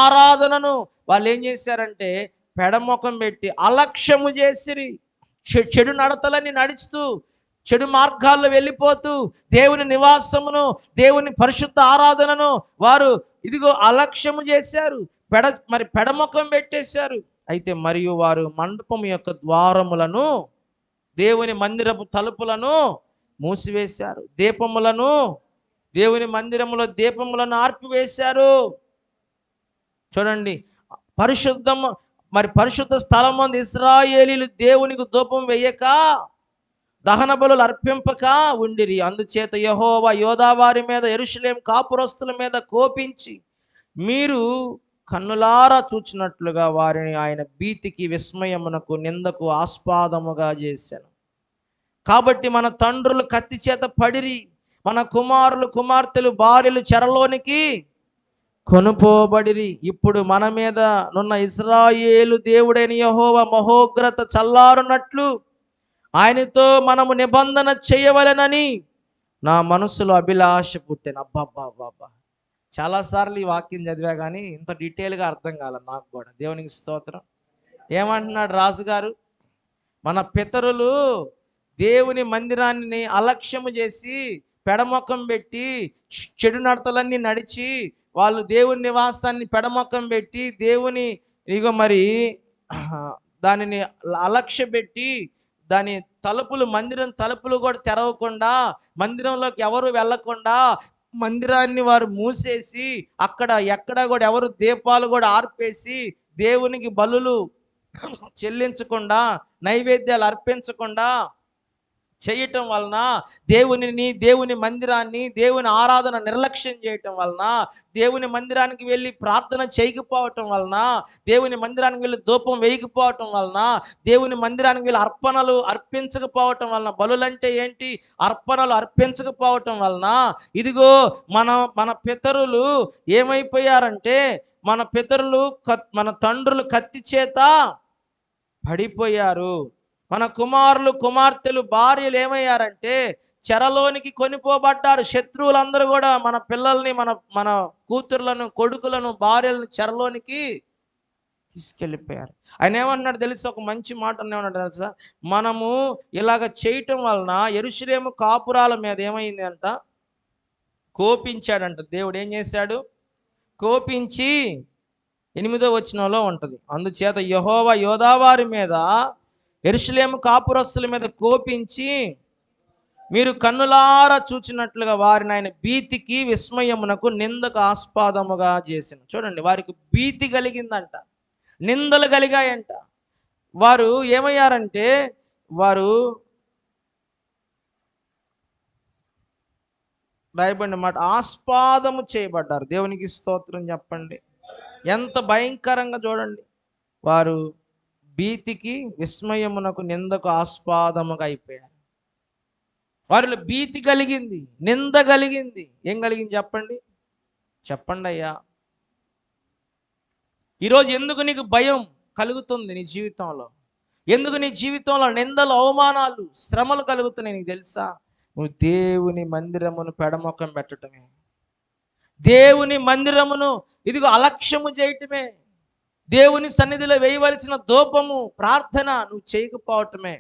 ఆరాధనను వాళ్ళు ఏం చేశారంటే పెడముఖం పెట్టి అలక్ష్యము చేసిరి. చెడు నడతలని నడుస్తూ చెడు మార్గాల్లో వెళ్ళిపోతూ దేవుని నివాసమును, దేవుని పరిశుద్ధ ఆరాధనను వారు ఇదిగో అలక్ష్యము చేశారు. పెడముఖం పెట్టేశారు. అయితే మరియు వారు మండపం యొక్క ద్వారములను, దేవుని మందిరపు తలుపులను మూసివేశారు. దీపములను దేవుని మందిరములో దీపములను ఆర్పివేశారు. చూడండి, పరిశుద్ధము మరి పరిశుద్ధ స్థలమందు ఇశ్రాయేలీయులు దేవునికి ధూపం వేయక దహన బలులు అర్పింపక ఉండిరి. అందుచేత యెహోవా యోదావారి మీద యెరూషలేము కాపురస్తుల మీద కోపించి మీరు కన్నులారా చూచినట్లుగా వారిని ఆయన భీతికి, విస్మయమునకు, నిందకు ఆస్పాదముగా చేశాను. కాబట్టి మన తండ్రులు కత్తి చేత పడిరి, మన కుమారులు కుమార్తెలు భార్యలు చెరలోనికి కొనుపోబడిరి. ఇప్పుడు మన మీద నున్న ఇశ్రాయేలు దేవుడైన యెహోవా మహోగ్రత చల్లారునట్లు ఆయనతో మనము నిబంధన చేయవలెనని నా మనసులో అభిలాష పుట్టాను. అబ్బాబ్బాబ్బా, చాలాసార్లు ఈ వాక్యం చదివా కానీ ఇంత డీటెయిల్గా అర్థం కాల నాకు కూడా. దేవునికి స్తోత్రం. ఏమంటున్నాడు రాజుగారు? మన పితరులు దేవుని మందిరాన్ని అలక్ష్యము చేసి పెడమొక్కం పెట్టి చెడు నడతలన్నీ నడిచి వాళ్ళు దేవుని నివాసాన్ని పెడమొక్కం పెట్టి దేవుని మరి దానిని అలక్ష్య పెట్టి దాని తలుపులు, మందిరం తలుపులు కూడా తెరవకుండా, మందిరంలోకి ఎవరు వెళ్ళకుండా మందిరాన్ని వారు మూసేసి అక్కడ ఎక్కడ కూడా ఎవరు దీపాలు కూడా ఆర్పేసి దేవునికి బలులు చెల్లించకుండా, నైవేద్యాలు అర్పించకుండా చేయటం వలన దేవుని మందిరాన్ని, దేవుని ఆరాధన నిర్లక్ష్యం చేయటం వలన, దేవుని మందిరానికి వెళ్ళి ప్రార్థన చేయకపోవటం వలన, దేవుని మందిరానికి వెళ్ళి ధూపం వేయకపోవటం వలన, దేవుని మందిరానికి వెళ్ళి అర్పణలు అర్పించకపోవటం వలన, బలులంటే ఏంటి, అర్పణలు అర్పించకపోవటం వలన ఇదిగో మన పితరులు ఏమైపోయారంటే, మన తండ్రులు కత్తి చేత పడిపోయారు. మన కుమారులు కుమార్తెలు భార్యలు ఏమయ్యారంటే చెరలోనికి కొనిపోబడ్డారు. శత్రువులందరూ కూడా మన పిల్లల్ని, మన కూతుర్లను, కొడుకులను, భార్యలను చెరలోనికి తీసుకెళ్ళిపోయారు. ఆయన ఏమన్నాడు తెలుసా? ఒక మంచి మాట ఏమన్నాడు తెలుసా? మనము ఇలాగ చేయటం వలన యెరూషలేము కాపురాల మీద ఏమైంది అంట? కోపించాడంట. దేవుడు ఏం చేశాడు? కోపించి 8వ వచనంలో ఉంటుంది, అందుచేత యెహోవా యోదావారి మీద యెరూషలేము కాపురస్తుల మీద కోపించి మీరు కన్నులారా చూచినట్లుగా వారిని ఆయన భీతికి, విస్మయమునకు, నిందకు ఆస్పాదముగా చేసిన. చూడండి, వారికి భీతి కలిగిందంట, నిందలు కలిగాయంట. వారు ఏమయ్యారంటే వారు రాయబడిన మాట ఆస్పాదము చేయబడ్డారు. దేవునికి స్తోత్రం చెప్పండి. ఎంత భయంకరంగా చూడండి, వారు భీతికి, విస్మయమునకు, నిందకు ఆస్పాదముగా అయిపోయారు. వారిలో భీతి కలిగింది, నింద కలిగింది. ఏం కలిగింది చెప్పండి అయ్యా. ఈరోజు ఎందుకు నీకు భయం కలుగుతుంది నీ జీవితంలో? ఎందుకు నీ జీవితంలో నిందలు, అవమానాలు, శ్రమలు కలుగుతున్నాయి నీకు తెలుసా? నువ్వు దేవుని మందిరమును పెడమొక్కం పెట్టడమే, దేవుని మందిరమును ఇదిగో అలక్ష్యము చేయటమే, దేవుని సన్నిధిలో వేయవలసిన ధూపము, ప్రార్థన నువ్వు చేయకపోవటమే,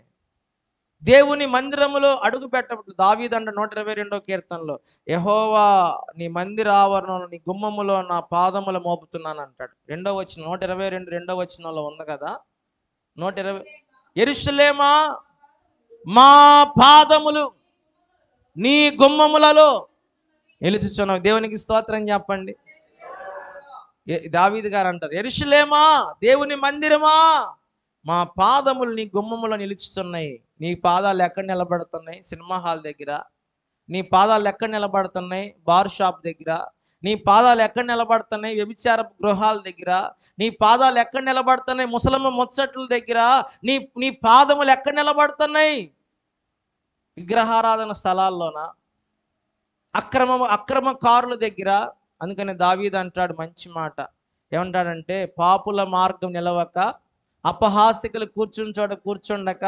దేవుని మందిరములో అడుగు పెట్టబట్టు. దావీదంట 122వ కీర్తనలో, యెహోవా నీ మందిర ఆవరణంలో, నీ గుమ్మములో నా పాదములు మోపుతున్నాను అంటాడు. 2వ వచనం 122 2వ వచనంలో ఉంది కదా. 120 యెరూషలేమా మా పాదములు నీ గుమ్మములలో నిలుచుచున్నావు. దేవునికి స్తోత్రం చెప్పండి. దావీదు గారు అంటారు, యెరూషలేమా, దేవుని మందిరమా, మా పాదములు నీ గుమ్మములో నిలుచుతున్నాయి. నీ పాదాలు ఎక్కడ నిలబడుతున్నాయి? సినిమా హాల్ దగ్గర. నీ పాదాలు ఎక్కడ నిలబడుతున్నాయి? బార్ షాప్ దగ్గర. నీ పాదాలు ఎక్కడ నిలబడుతున్నాయి? వ్యభిచార గృహాల దగ్గర. నీ పాదాలు ఎక్కడ నిలబడుతున్నాయి? ముసలమ్మ ముచ్చట్ల దగ్గర. నీ పాదములు ఎక్కడ నిలబడుతున్నాయి? విగ్రహారాధన స్థలాల్లోన, అక్రమకారుల దగ్గర. అందుకని దావీదు అంటాడు మంచి మాట, ఏమంటాడంటే, పాపుల మార్గం నిలవక, అపహాసికులు కూర్చుని చోట కూర్చుండక,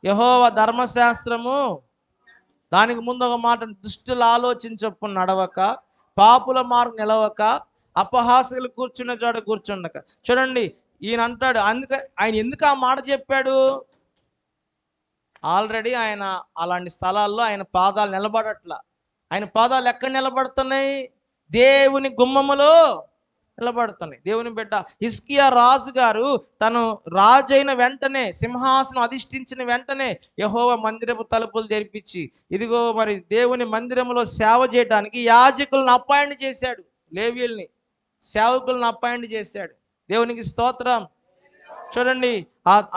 యెహోవా ధర్మశాస్త్రము, దానికి ముందు ఒక మాట, దుష్టుల ఆలోచన చొప్పున నడవక, పాపుల మార్గం నిలవక, అపహాసికులు కూర్చున్న చోట కూర్చుండక. చూడండి, ఈయన అంటాడు, ఆయన ఎందుకు ఆ మాట చెప్పాడు? ఆల్రెడీ ఆయన అలాంటి స్థలాల్లో ఆయన పాదాలు నిలబడట్లా. ఆయన పాదాలు ఎక్కడ నిలబడుతున్నాయి? దేవుని గుమ్మములో నిలబడుతున్నాయి. దేవుని బిడ్డ హిజ్కియా రాజు గారు తను రాజైన వెంటనే, సింహాసనం అధిష్ఠించిన వెంటనే యెహోవా మందిరపు తలుపులు తెరిపించి, ఇదిగో మరి దేవుని మందిరంలో సేవ చేయడానికి యాజకులను అపాయింట్ చేశాడు. లేవీయుల్ని, సేవకులను అపాయింట్ చేశాడు. దేవునికి స్తోత్రం. చూడండి,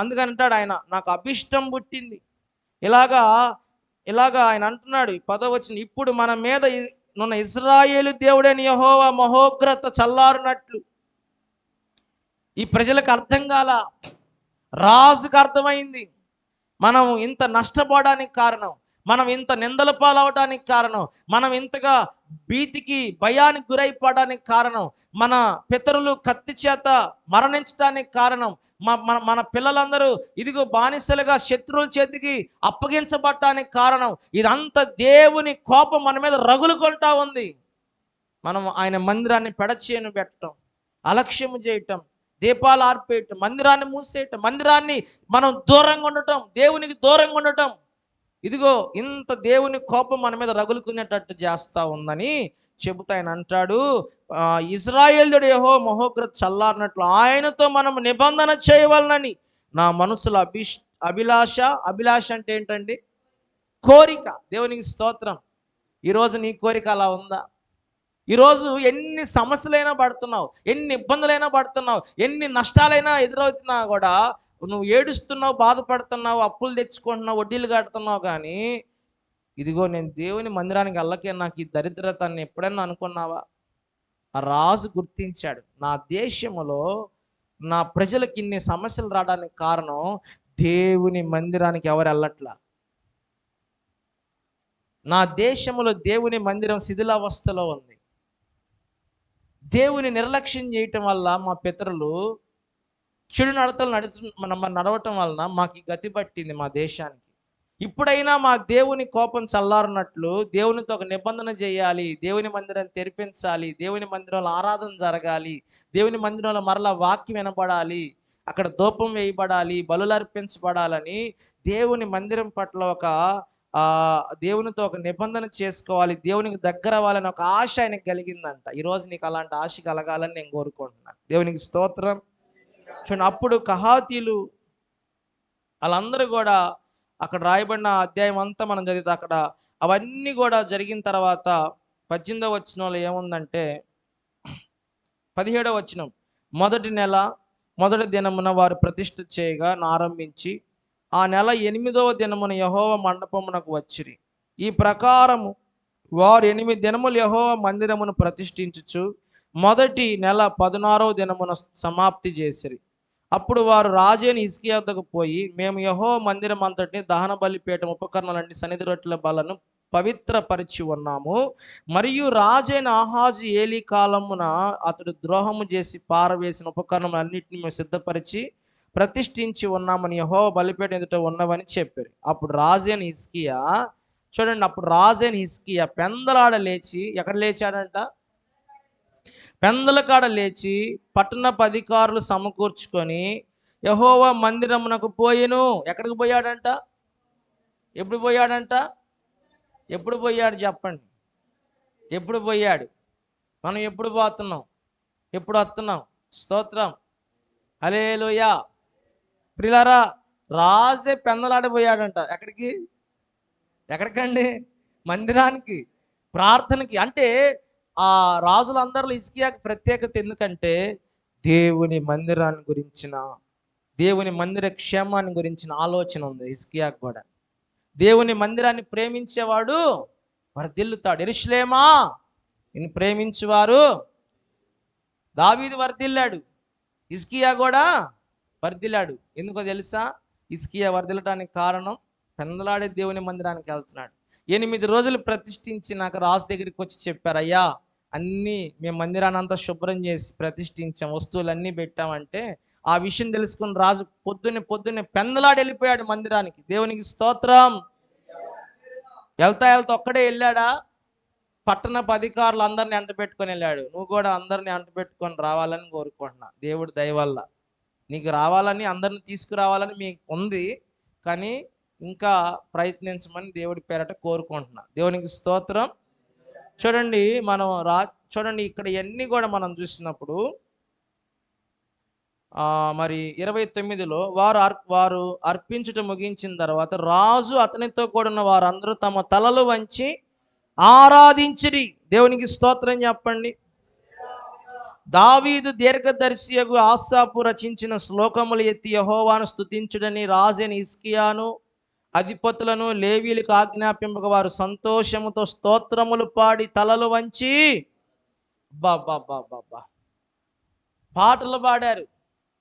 అందుకని అంటాడు ఆయన, నాకు అభిష్టం పుట్టింది. ఇలాగా ఇలాగా ఆయన అంటున్నాడు 10వ వచనం, ఇప్పుడు మన మీద ఉన్న ఇశ్రాయేలు దేవుడైన యెహోవా మహోగ్రత చల్లారునట్లు. ఈ ప్రజలకు అర్థం కాల, రాజుకు అర్థమైంది. మనం ఇంత నష్టపోవడానికి కారణం, మనం ఇంత నిందల పాలవడానికి కారణం, మనం ఇంతగా భీతికి భయానికి గురైపోవడానికి కారణం, మన పితరులు కత్తి చేత మరణించడానికి కారణం, మన పిల్లలందరూ ఇదిగో బానిసలుగా శత్రువుల చేతికి అప్పగించబడటానికి కారణం, ఇదంతా దేవుని కోపం మన మీద రగులుకొంటా ఉంది. మనం ఆయన మందిరాన్ని పెడచేయను పెట్టడం, అలక్ష్యము చేయటం, దీపాలు ఆర్పేయటం, మందిరాన్ని మూసేయటం, మందిరాన్ని మనం దూరంగా ఉండటం, దేవునికి దూరంగా ఉండటం, ఇదిగో ఇంత దేవుని కోపం మన మీద రగులుకునేటట్టు చేస్తా ఉందని చెబుతా ఆయన అంటాడు, ఇశ్రాయేలుడు యెహోవా మహోగ్రత చల్లారినట్లు ఆయనతో మనం నిబంధన చేయవలనని నా మనసులో అభిలాష. అభిలాష అంటే ఏంటండి? కోరిక. దేవునికి స్తోత్రం. ఈరోజు నీ కోరిక అలా ఉందా? ఈరోజు ఎన్ని సమస్యలైనా పడుతున్నావు, ఎన్ని ఇబ్బందులైనా పడుతున్నావు, ఎన్ని నష్టాలైనా ఎదురవుతున్నా కూడా నువ్వు ఏడుస్తున్నావు, బాధపడుతున్నావు, అప్పులు తెచ్చుకుంటున్నావు, వడ్డీలు కడుతున్నావు, కానీ ఇదిగో నేను దేవుని మందిరానికి వెళ్ళకే నాకు ఈ దరిద్రత అని ఎప్పుడైనా అనుకున్నావా? ఆ రాజు గుర్తించాడు, నా దేశంలో నా ప్రజలకు ఇన్ని సమస్యలు రావడానికి కారణం దేవుని మందిరానికి ఎవరు వెళ్ళట్లా. నా దేశంలో దేవుని మందిరం శిథిలావస్థలో ఉంది. దేవుని నిర్లక్ష్యం చేయటం వల్ల మా పితరులు చెడు నడతలు నడవటం వలన మాకు గతి పట్టింది మా దేశానికి. ఇప్పుడైనా మా దేవుని కోపం చల్లారినట్లు దేవునితో ఒక నిబంధన చేయాలి, దేవుని మందిరాన్ని తెరిపించాలి, దేవుని మందిరంలో ఆరాధన జరగాలి, దేవుని మందిరంలో మరలా వాక్యం వినబడాలి, అక్కడ ధూపం వేయబడాలి, బలులు అర్పించబడాలని దేవుని మందిరం పట్ల ఒక దేవునితో ఒక నిబంధన చేసుకోవాలి, దేవునికి దగ్గర అవ్వాలని ఒక ఆశ ఆయనకు కలిగిందంట. ఈరోజు నీకు అలాంటి ఆశ కలగాలని నేను కోరుకుంటున్నాను. దేవునికి స్తోత్రం. చూడండి, అప్పుడు కహాతీలు వాళ్ళందరూ కూడా అక్కడ రాయబడిన అధ్యాయం అంతా మనం చదివితే అక్కడ అవన్నీ కూడా జరిగిన తర్వాత 18వ వచనంలో ఏముందంటే, 17వ వచనం, మొదటి నెల మొదటి దినమున వారు ప్రతిష్ఠ చేయగా ఆరంభించి ఆ నెల 8వ దినమున యెహోవా మండపమునకు వచ్చిరి. ఈ ప్రకారము వారు 8 దినములు యెహోవా మందిరమును ప్రతిష్ఠించుచు మొదటి నెల 16వ దినమున సమాప్తి చేసిరి. అప్పుడు వారు రాజైన హిజ్కియా వద్దకు పోయి, మేము యెహోవా మందిరం అంతటిని దహన బలిపీఠం ఉపకరణాలన్నీ సన్నిధి రొట్టెల బలను పవిత్రపరిచి ఉన్నాము, మరియు రాజైన ఆహాజు ఏలీ కాలమున అతడు ద్రోహము చేసి పారవేసిన ఉపకరణములన్నింటినీ మేము సిద్ధపరిచి ప్రతిష్ఠించి ఉన్నామని యెహోవా బలిపీఠం ఎదుట ఉన్నవని చెప్పారు. అప్పుడు రాజైన హిజ్కియా, చూడండి, అప్పుడు రాజైన హిజ్కియా పెందలాడ లేచి, ఎక్కడ లేచాడంట? పెందల కాడ లేచి పట్టణపు అధికారులు సమకూర్చుకొని యెహోవా మందిరమునకు పోయెను. ఎక్కడికి పోయాడంట? ఎప్పుడు పోయాడంట? ఎప్పుడు పోయాడు చెప్పండి? ఎప్పుడు పోయాడు? మనం ఎప్పుడు పోతున్నాం? ఎప్పుడు వస్తున్నాం? స్తోత్రం, హల్లెలూయా. ప్రియులారా, రాజే పెందలాడిపోయాడంట. ఎక్కడికి? ఎక్కడికండి? మందిరానికి, ప్రార్థనకి. అంటే ఆ రాజులందరిలో హిజ్కియాకి ప్రత్యేకత ఎందుకంటే దేవుని మందిరాన్ని గురించిన, దేవుని మందిర క్షేమాన్ని గురించిన ఆలోచన ఉంది హిజ్కియాకి కూడా. దేవుని మందిరాన్ని ప్రేమించేవాడు వర్ధిల్లుతాడు. యెరూషలేమా నిన్ను ప్రేమించువారు, దావీదు వర్ధిల్లాడు, హిజ్కియా కూడా వర్ధిల్లాడు. ఎందుకో తెలుసా? హిజ్కియా వర్ధిల్లటానికి కారణం పెందలాడే దేవుని మందిరానికి వెళ్తున్నాడు. 8 రోజులు ప్రతిష్ఠించి నాకు రాజు దగ్గరికి వచ్చి చెప్పారు, అయ్యా అన్నీ మేము మందిరాన్ని అంతా శుభ్రం చేసి ప్రతిష్ఠించాం, వస్తువులన్నీ పెట్టామంటే ఆ విషయం తెలుసుకుని రాజు పొద్దున్నే పెందలాడి వెళ్ళిపోయాడు మందిరానికి. దేవునికి స్తోత్రం. వెళ్తా ఒక్కడే వెళ్ళాడా? పట్టణపు అధికారులు అందరిని అంట పెట్టుకొని వెళ్ళాడు. నువ్వు కూడా అందరిని అంట పెట్టుకొని రావాలని కోరుకుంటున్నా. దేవుడి దయ వల్ల నీకు రావాలని, అందరిని తీసుకురావాలని మీకు ఉంది, కానీ ఇంకా ప్రయత్నించమని దేవుడి పేరట కోరుకుంటున్నా. దేవునికి స్తోత్రం. చూడండి మనం చూడండి ఇక్కడ ఇవన్నీ కూడా మనం చూసినప్పుడు మరి 29లో వారు అర్పించుట ముగించిన తర్వాత రాజు అతనితో కూడిన వారందరూ తమ తలలు వంచి ఆరాధించిరి. దేవునికి స్తోత్రం చెప్పండి. దావీదు దీర్ఘదర్శియగు ఆసాపు రచించిన శ్లోకములు ఎత్తి యెహోవాను స్తుతించుడని రాజైన హిజ్కియాను అధిపతులను లేవీయులకు ఆజ్ఞాపింపక వారు సంతోషముతో స్తోత్రములు పాడి తలలు వంచి బాబా పాటలు పాడారు.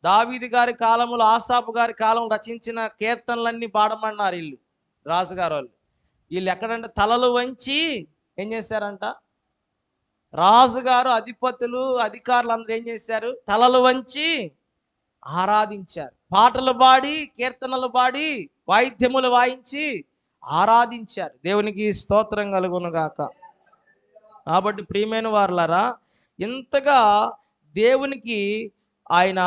దావీదు గారి కాలంలో ఆసాపు గారి కాలం రచించిన కీర్తనలన్నీ పాడమన్నారు వీళ్ళు, రాజుగారు వాళ్ళు. వీళ్ళు ఎక్కడంటే తలలు వంచి ఏం చేశారంట, రాజుగారు అధిపతులు అధికారులు అందరూ ఏం చేశారు, తలలు వంచి ఆరాధించారు. పాటలు పాడి కీర్తనలు పాడి వాయిద్యములు వాయించి ఆరాధించారు. దేవునికి స్తోత్రం కలుగును గాక. కాబట్టి ప్రియమైన వారులారా, ఇంతగా దేవునికి ఆయన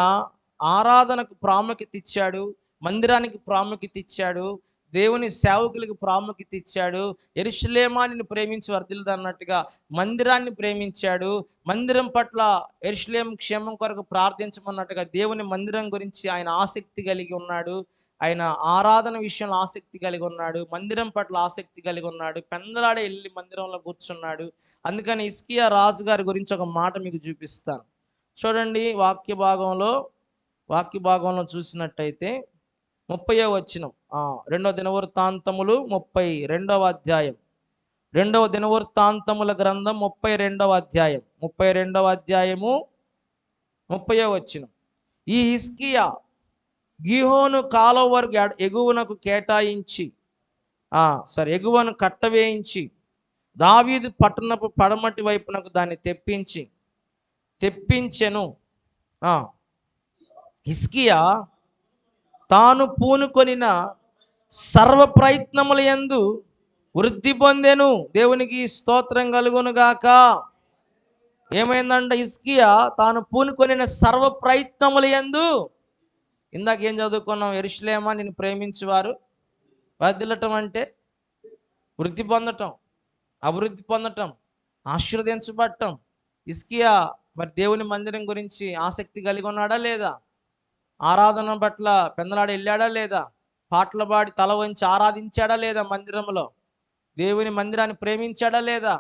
ఆరాధనకు ప్రాముఖ్యత ఇచ్చాడు, మందిరానికి ప్రాముఖ్యత ఇచ్చాడు, దేవుని సేవకులకు ప్రాముఖ్యత ఇచ్చాడు. యెరూషలేమాని ప్రేమించి వర్ధిల్లుదు అన్నట్టుగా మందిరాన్ని ప్రేమించాడు. మందిరం పట్ల యెరూషలేం క్షేమం కొరకు ప్రార్థించమన్నట్టుగా దేవుని మందిరం గురించి ఆయన ఆసక్తి కలిగి ఉన్నాడు. ఆయన ఆరాధన విషయంలో ఆసక్తి కలిగి ఉన్నాడు, మందిరం పట్ల ఆసక్తి కలిగి ఉన్నాడు. పెందలాడే వెళ్ళి మందిరంలో కూర్చున్నాడు. అందుకని హిజ్కియా రాజు గారి గురించి ఒక మాట మీకు చూపిస్తాను. చూడండి, వాక్య భాగంలో చూసినట్టయితే 30వ వచనం, 2వ దినవృత్తాంతములు 32వ అధ్యాయం, 2వ దినవృత్తాంతముల గ్రంథం 32వ అధ్యాయం, 32వ అధ్యాయము 30వ వచనం. ఈ హిజ్కియా గీహోను కాలువ వరకు ఎగువనకు కేటాయించి ఎగువను కట్టవేయించి దావీదు పట్టణపు పడమటి వైపునకు దాన్ని తెప్పించెను. హిజ్కియా తాను పూనుకొనిన సర్వ ప్రయత్నముల యందు వృద్ధి పొందెను. దేవునికి స్తోత్రం కలుగును గాక. ఏమైందంట, హిజ్కియా తాను పూనుకొనిన సర్వ ప్రయత్నముల యందు, ఇందాక ఏం చదువుకున్నాం, యెరూషలేమా నిన్ను ప్రేమించేవారు వర్ధిల్లటం అంటే వృద్ధి పొందటం, అభివృద్ధి పొందటం, ఆశీర్వదించబడటం. హిజ్కియా మరి దేవుని మందిరం గురించి ఆసక్తి కలిగి ఉన్నాడా లేదా? ఆరాధన పట్ల పెందలాడి వెళ్ళాడా లేదా? పాటలు పాడి తల వంచి ఆరాధించాడా లేదా? మందిరంలో దేవుని మందిరాన్ని ప్రేమించాడా లేదా?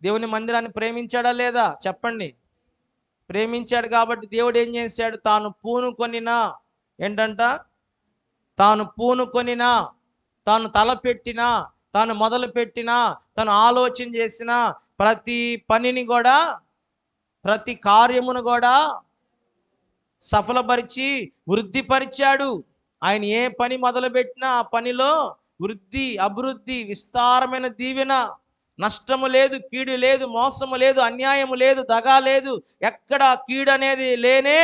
దేవుని మందిరాన్ని ప్రేమించాడా లేదా? చెప్పండి. ప్రేమించాడు. కాబట్టి దేవుడు ఏం చేశాడు, తాను పూనుకొనినా ఏంటంట, తాను పూనుకొనినా, తాను తలపెట్టినా, తాను మొదలుపెట్టినా, తాను ఆలోచన చేసిన ప్రతి పనిని కూడా, ప్రతి కార్యమును కూడా సఫలపరిచి వృద్ధిపరిచాడు. ఆయన ఏ పని మొదలుపెట్టినా ఆ పనిలో వృద్ధి, అభివృద్ధి, విస్తారమైన దీవెన, నష్టము లేదు, కీడు లేదు, మోసము లేదు, అన్యాయము లేదు, దగా లేదు, ఎక్కడ కీడు అనేది లేనే,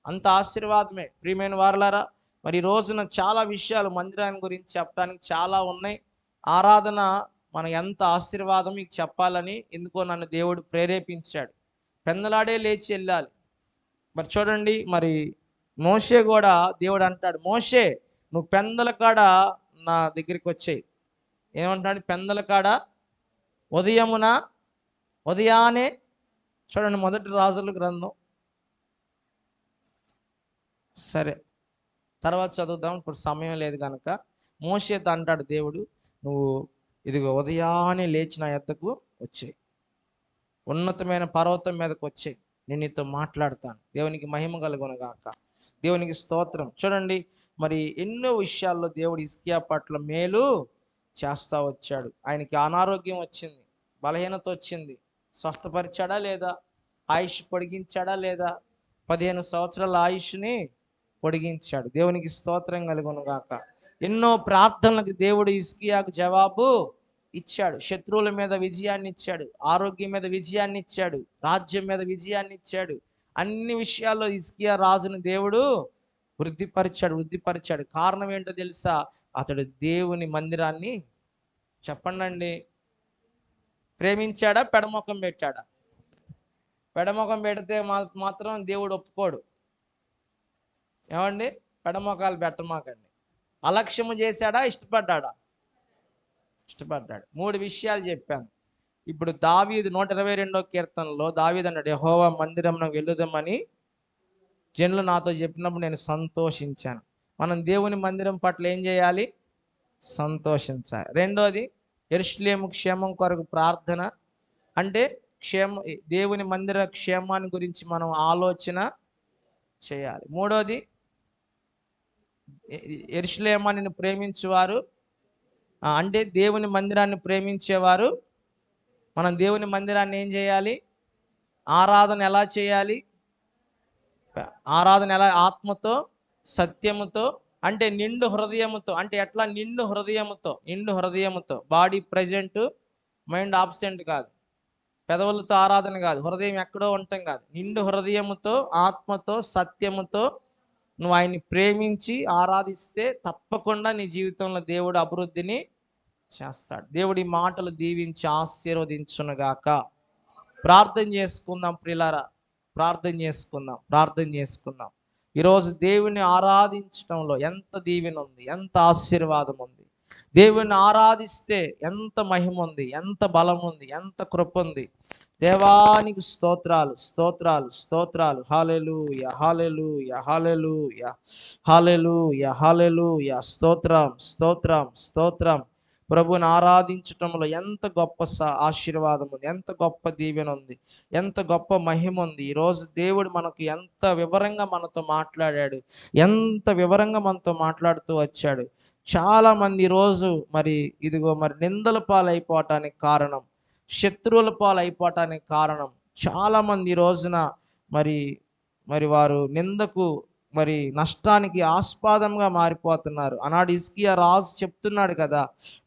అంత ఆశీర్వాదమే. ప్రియమైన వారలారా, మరి ఈ రోజున చాలా విషయాలు మందిరాన్ని గురించి చెప్పడానికి చాలా ఉన్నాయి. ఆరాధన మన ఎంత ఆశీర్వాదం మీకు చెప్పాలని ఎందుకో నన్ను దేవుడు ప్రేరేపించాడు. పెందలాడే లేచి వెళ్ళాలి. మరి చూడండి, మరి మోషే కూడా దేవుడు అంటాడు, మోషే నువ్వు పెందల కాడ నా దగ్గరికి వచ్చేయి. ఏమంటాడు, పెందల కాడ ఉదయానే. చూడండి, 1 రాజుల గ్రంథం, సరే తర్వాత చదువుదాం, ఇప్పుడు సమయం లేదు కనుక. మోషేతో అంటాడు దేవుడు, నువ్వు ఇదిగో ఉదయాన్నే లేచి నా యొద్దకు వచ్చేయి, ఉన్నతమైన పర్వతం మీదకి వచ్చేయి, నేను నీతో మాట్లాడతాను. దేవునికి మహిమ కలుగును గాక. దేవునికి స్తోత్రం. చూడండి, మరి ఎన్నో విషయాల్లో దేవుడు హిజ్కియా పట్ల మేలు చేస్తూ వచ్చాడు. ఆయనకి అనారోగ్యం వచ్చింది, బలహీనత వచ్చింది, స్వస్థపరిచాడా లేదా? ఆయుష్ పొడిగించాడా లేదా? 15 సంవత్సరాల ఆయుష్ని పొడిగించాడు. దేవునికి స్తోత్రం కలుగును గాక. ఎన్నో ప్రార్థనలకు దేవుడు హిజ్కియాకు జవాబు ఇచ్చాడు. శత్రువుల మీద విజయాన్ని ఇచ్చాడు, ఆరోగ్యం మీద విజయాన్ని ఇచ్చాడు, రాజ్యం మీద విజయాన్ని ఇచ్చాడు. అన్ని విషయాల్లో హిజ్కియా రాజును దేవుడు వృద్ధిపరిచాడు. కారణం ఏంటో తెలుసా? అతడు దేవుని మందిరాన్ని, చెప్పండి, ప్రేమించాడా, పెడముఖం పెట్టాడా? పెడముఖం పెడితే మాత్రం దేవుడు ఒప్పుకోడు. ఏమండి, పెడమొఖాలు పెట్టమాకండి. అలక్ష్యము చేశాడా, ఇష్టపడ్డాడా? ఇష్టపడ్డాడు. 3 విషయాలు చెప్పాను. ఇప్పుడు దావీదు 122వ కీర్తనలో దావీదు అన్నాడు, యెహోవా మందిరమునకు వెళ్ళుదామని జనులు నాతో చెప్పినప్పుడు నేను సంతోషించాను. మనం దేవుని మందిరం పట్ల ఏం చేయాలి? సంతోషించాలి. రెండోది, యెరూషలేము క్షేమం కొరకు ప్రార్థన. అంటే దేవుని మందిర క్షేమాన్ని గురించి మనం ఆలోచన చేయాలి. మూడోది, యెరూషలేమును ప్రేమించువారు, అంటే దేవుని మందిరాన్ని ప్రేమించేవారు. మనం దేవుని మందిరాన్ని ఏం చేయాలి? ఆరాధన ఎలా చేయాలి? ఆరాధన ఎలా? ఆత్మతో సత్యముతో, అంటే నిండు హృదయముతో. అంటే ఎట్లా? నిండు హృదయముతో. బాడీ ప్రజెంట్, మైండ్ ఆబ్సెంట్ కాదు. పెదవులతో ఆరాధన కాదు, హృదయం ఎక్కడో ఉండటం కాదు. నిండు హృదయముతో, ఆత్మతో, సత్యముతో నువ్వు ఆయన్ని ప్రేమించి ఆరాధిస్తే తప్పకుండా నీ జీవితంలో దేవుడు అభివృద్ధిని చేస్తాడు. దేవుడి మాటలు దీవించి ఆశీర్వదించునుగాక. ప్రార్థన చేసుకుందాం ప్రియులారా, ప్రార్థన చేసుకుందాం. ఈరోజు దేవుని ఆరాధించడంలో ఎంత దీవెన ఉంది, ఎంత ఆశీర్వాదం ఉంది. దేవుని ఆరాధిస్తే ఎంత మహిమ ఉంది, ఎంత బలం ఉంది, ఎంత కృప ఉంది. దేవానికి స్తోత్రాలు. హల్లెలూయా, హల్లెలూయా, హల్లెలూయా, హల్లెలూయా, హల్లెలూయా. స్తోత్రం. ప్రభుని ఆరాధించటంలో ఎంత గొప్ప ఆశీర్వాదం ఉంది, ఎంత గొప్ప దీవెన ఉంది, ఎంత గొప్ప మహిమ ఉంది. ఈరోజు దేవుడు మనకు ఎంత వివరంగా మనతో మాట్లాడాడు, ఎంత వివరంగా మనతో మాట్లాడుతూ వచ్చాడు. చాలా మంది ఈరోజు మరి నిందల పాలైపోవటానికి కారణం, శత్రువుల పాలైపోవటానికి కారణం. చాలా మంది ఈ రోజున మరి వారు నిందకు, నష్టానికి ఆస్పాదంగా మారిపోతున్నారు. ఆనాడు హిజ్కియా రాజు చెప్తున్నాడు కదా,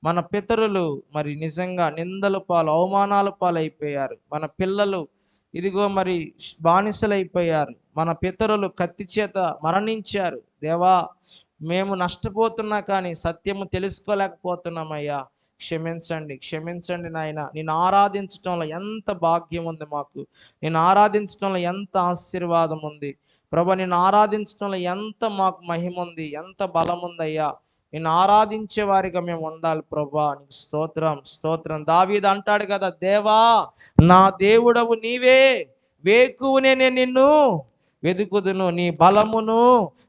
మన పితరులు నిజంగా నిందల పాలు, అవమానాల పాలైపోయారు. మన పిల్లలు బానిసలైపోయారు. మన పితరులు కత్తి చేత మరణించారు. దేవా, మేము నష్టపోతున్నా కానీ సత్యము తెలుసుకోలేకపోతున్నామయ్యా. క్షమించండి నాయన. నేను ఆరాధించడంలో ఎంత భాగ్యం ఉంది మాకు, నేను ఆరాధించడంలో ఎంత ఆశీర్వాదం ఉంది ప్రభా, నేను ఆరాధించడంలో ఎంత మాకు మహిమ ఉంది, ఎంత బలం ఉందయ్యా. నేను ఆరాధించే వారిగా మేము ఉండాలి ప్రభా. నీకు స్తోత్రం. దావీదు అంటాడు కదా, దేవా నా దేవుడవు నీవే, వేకువనే నేను నిన్ను వెదుకుదును, నీ బలమును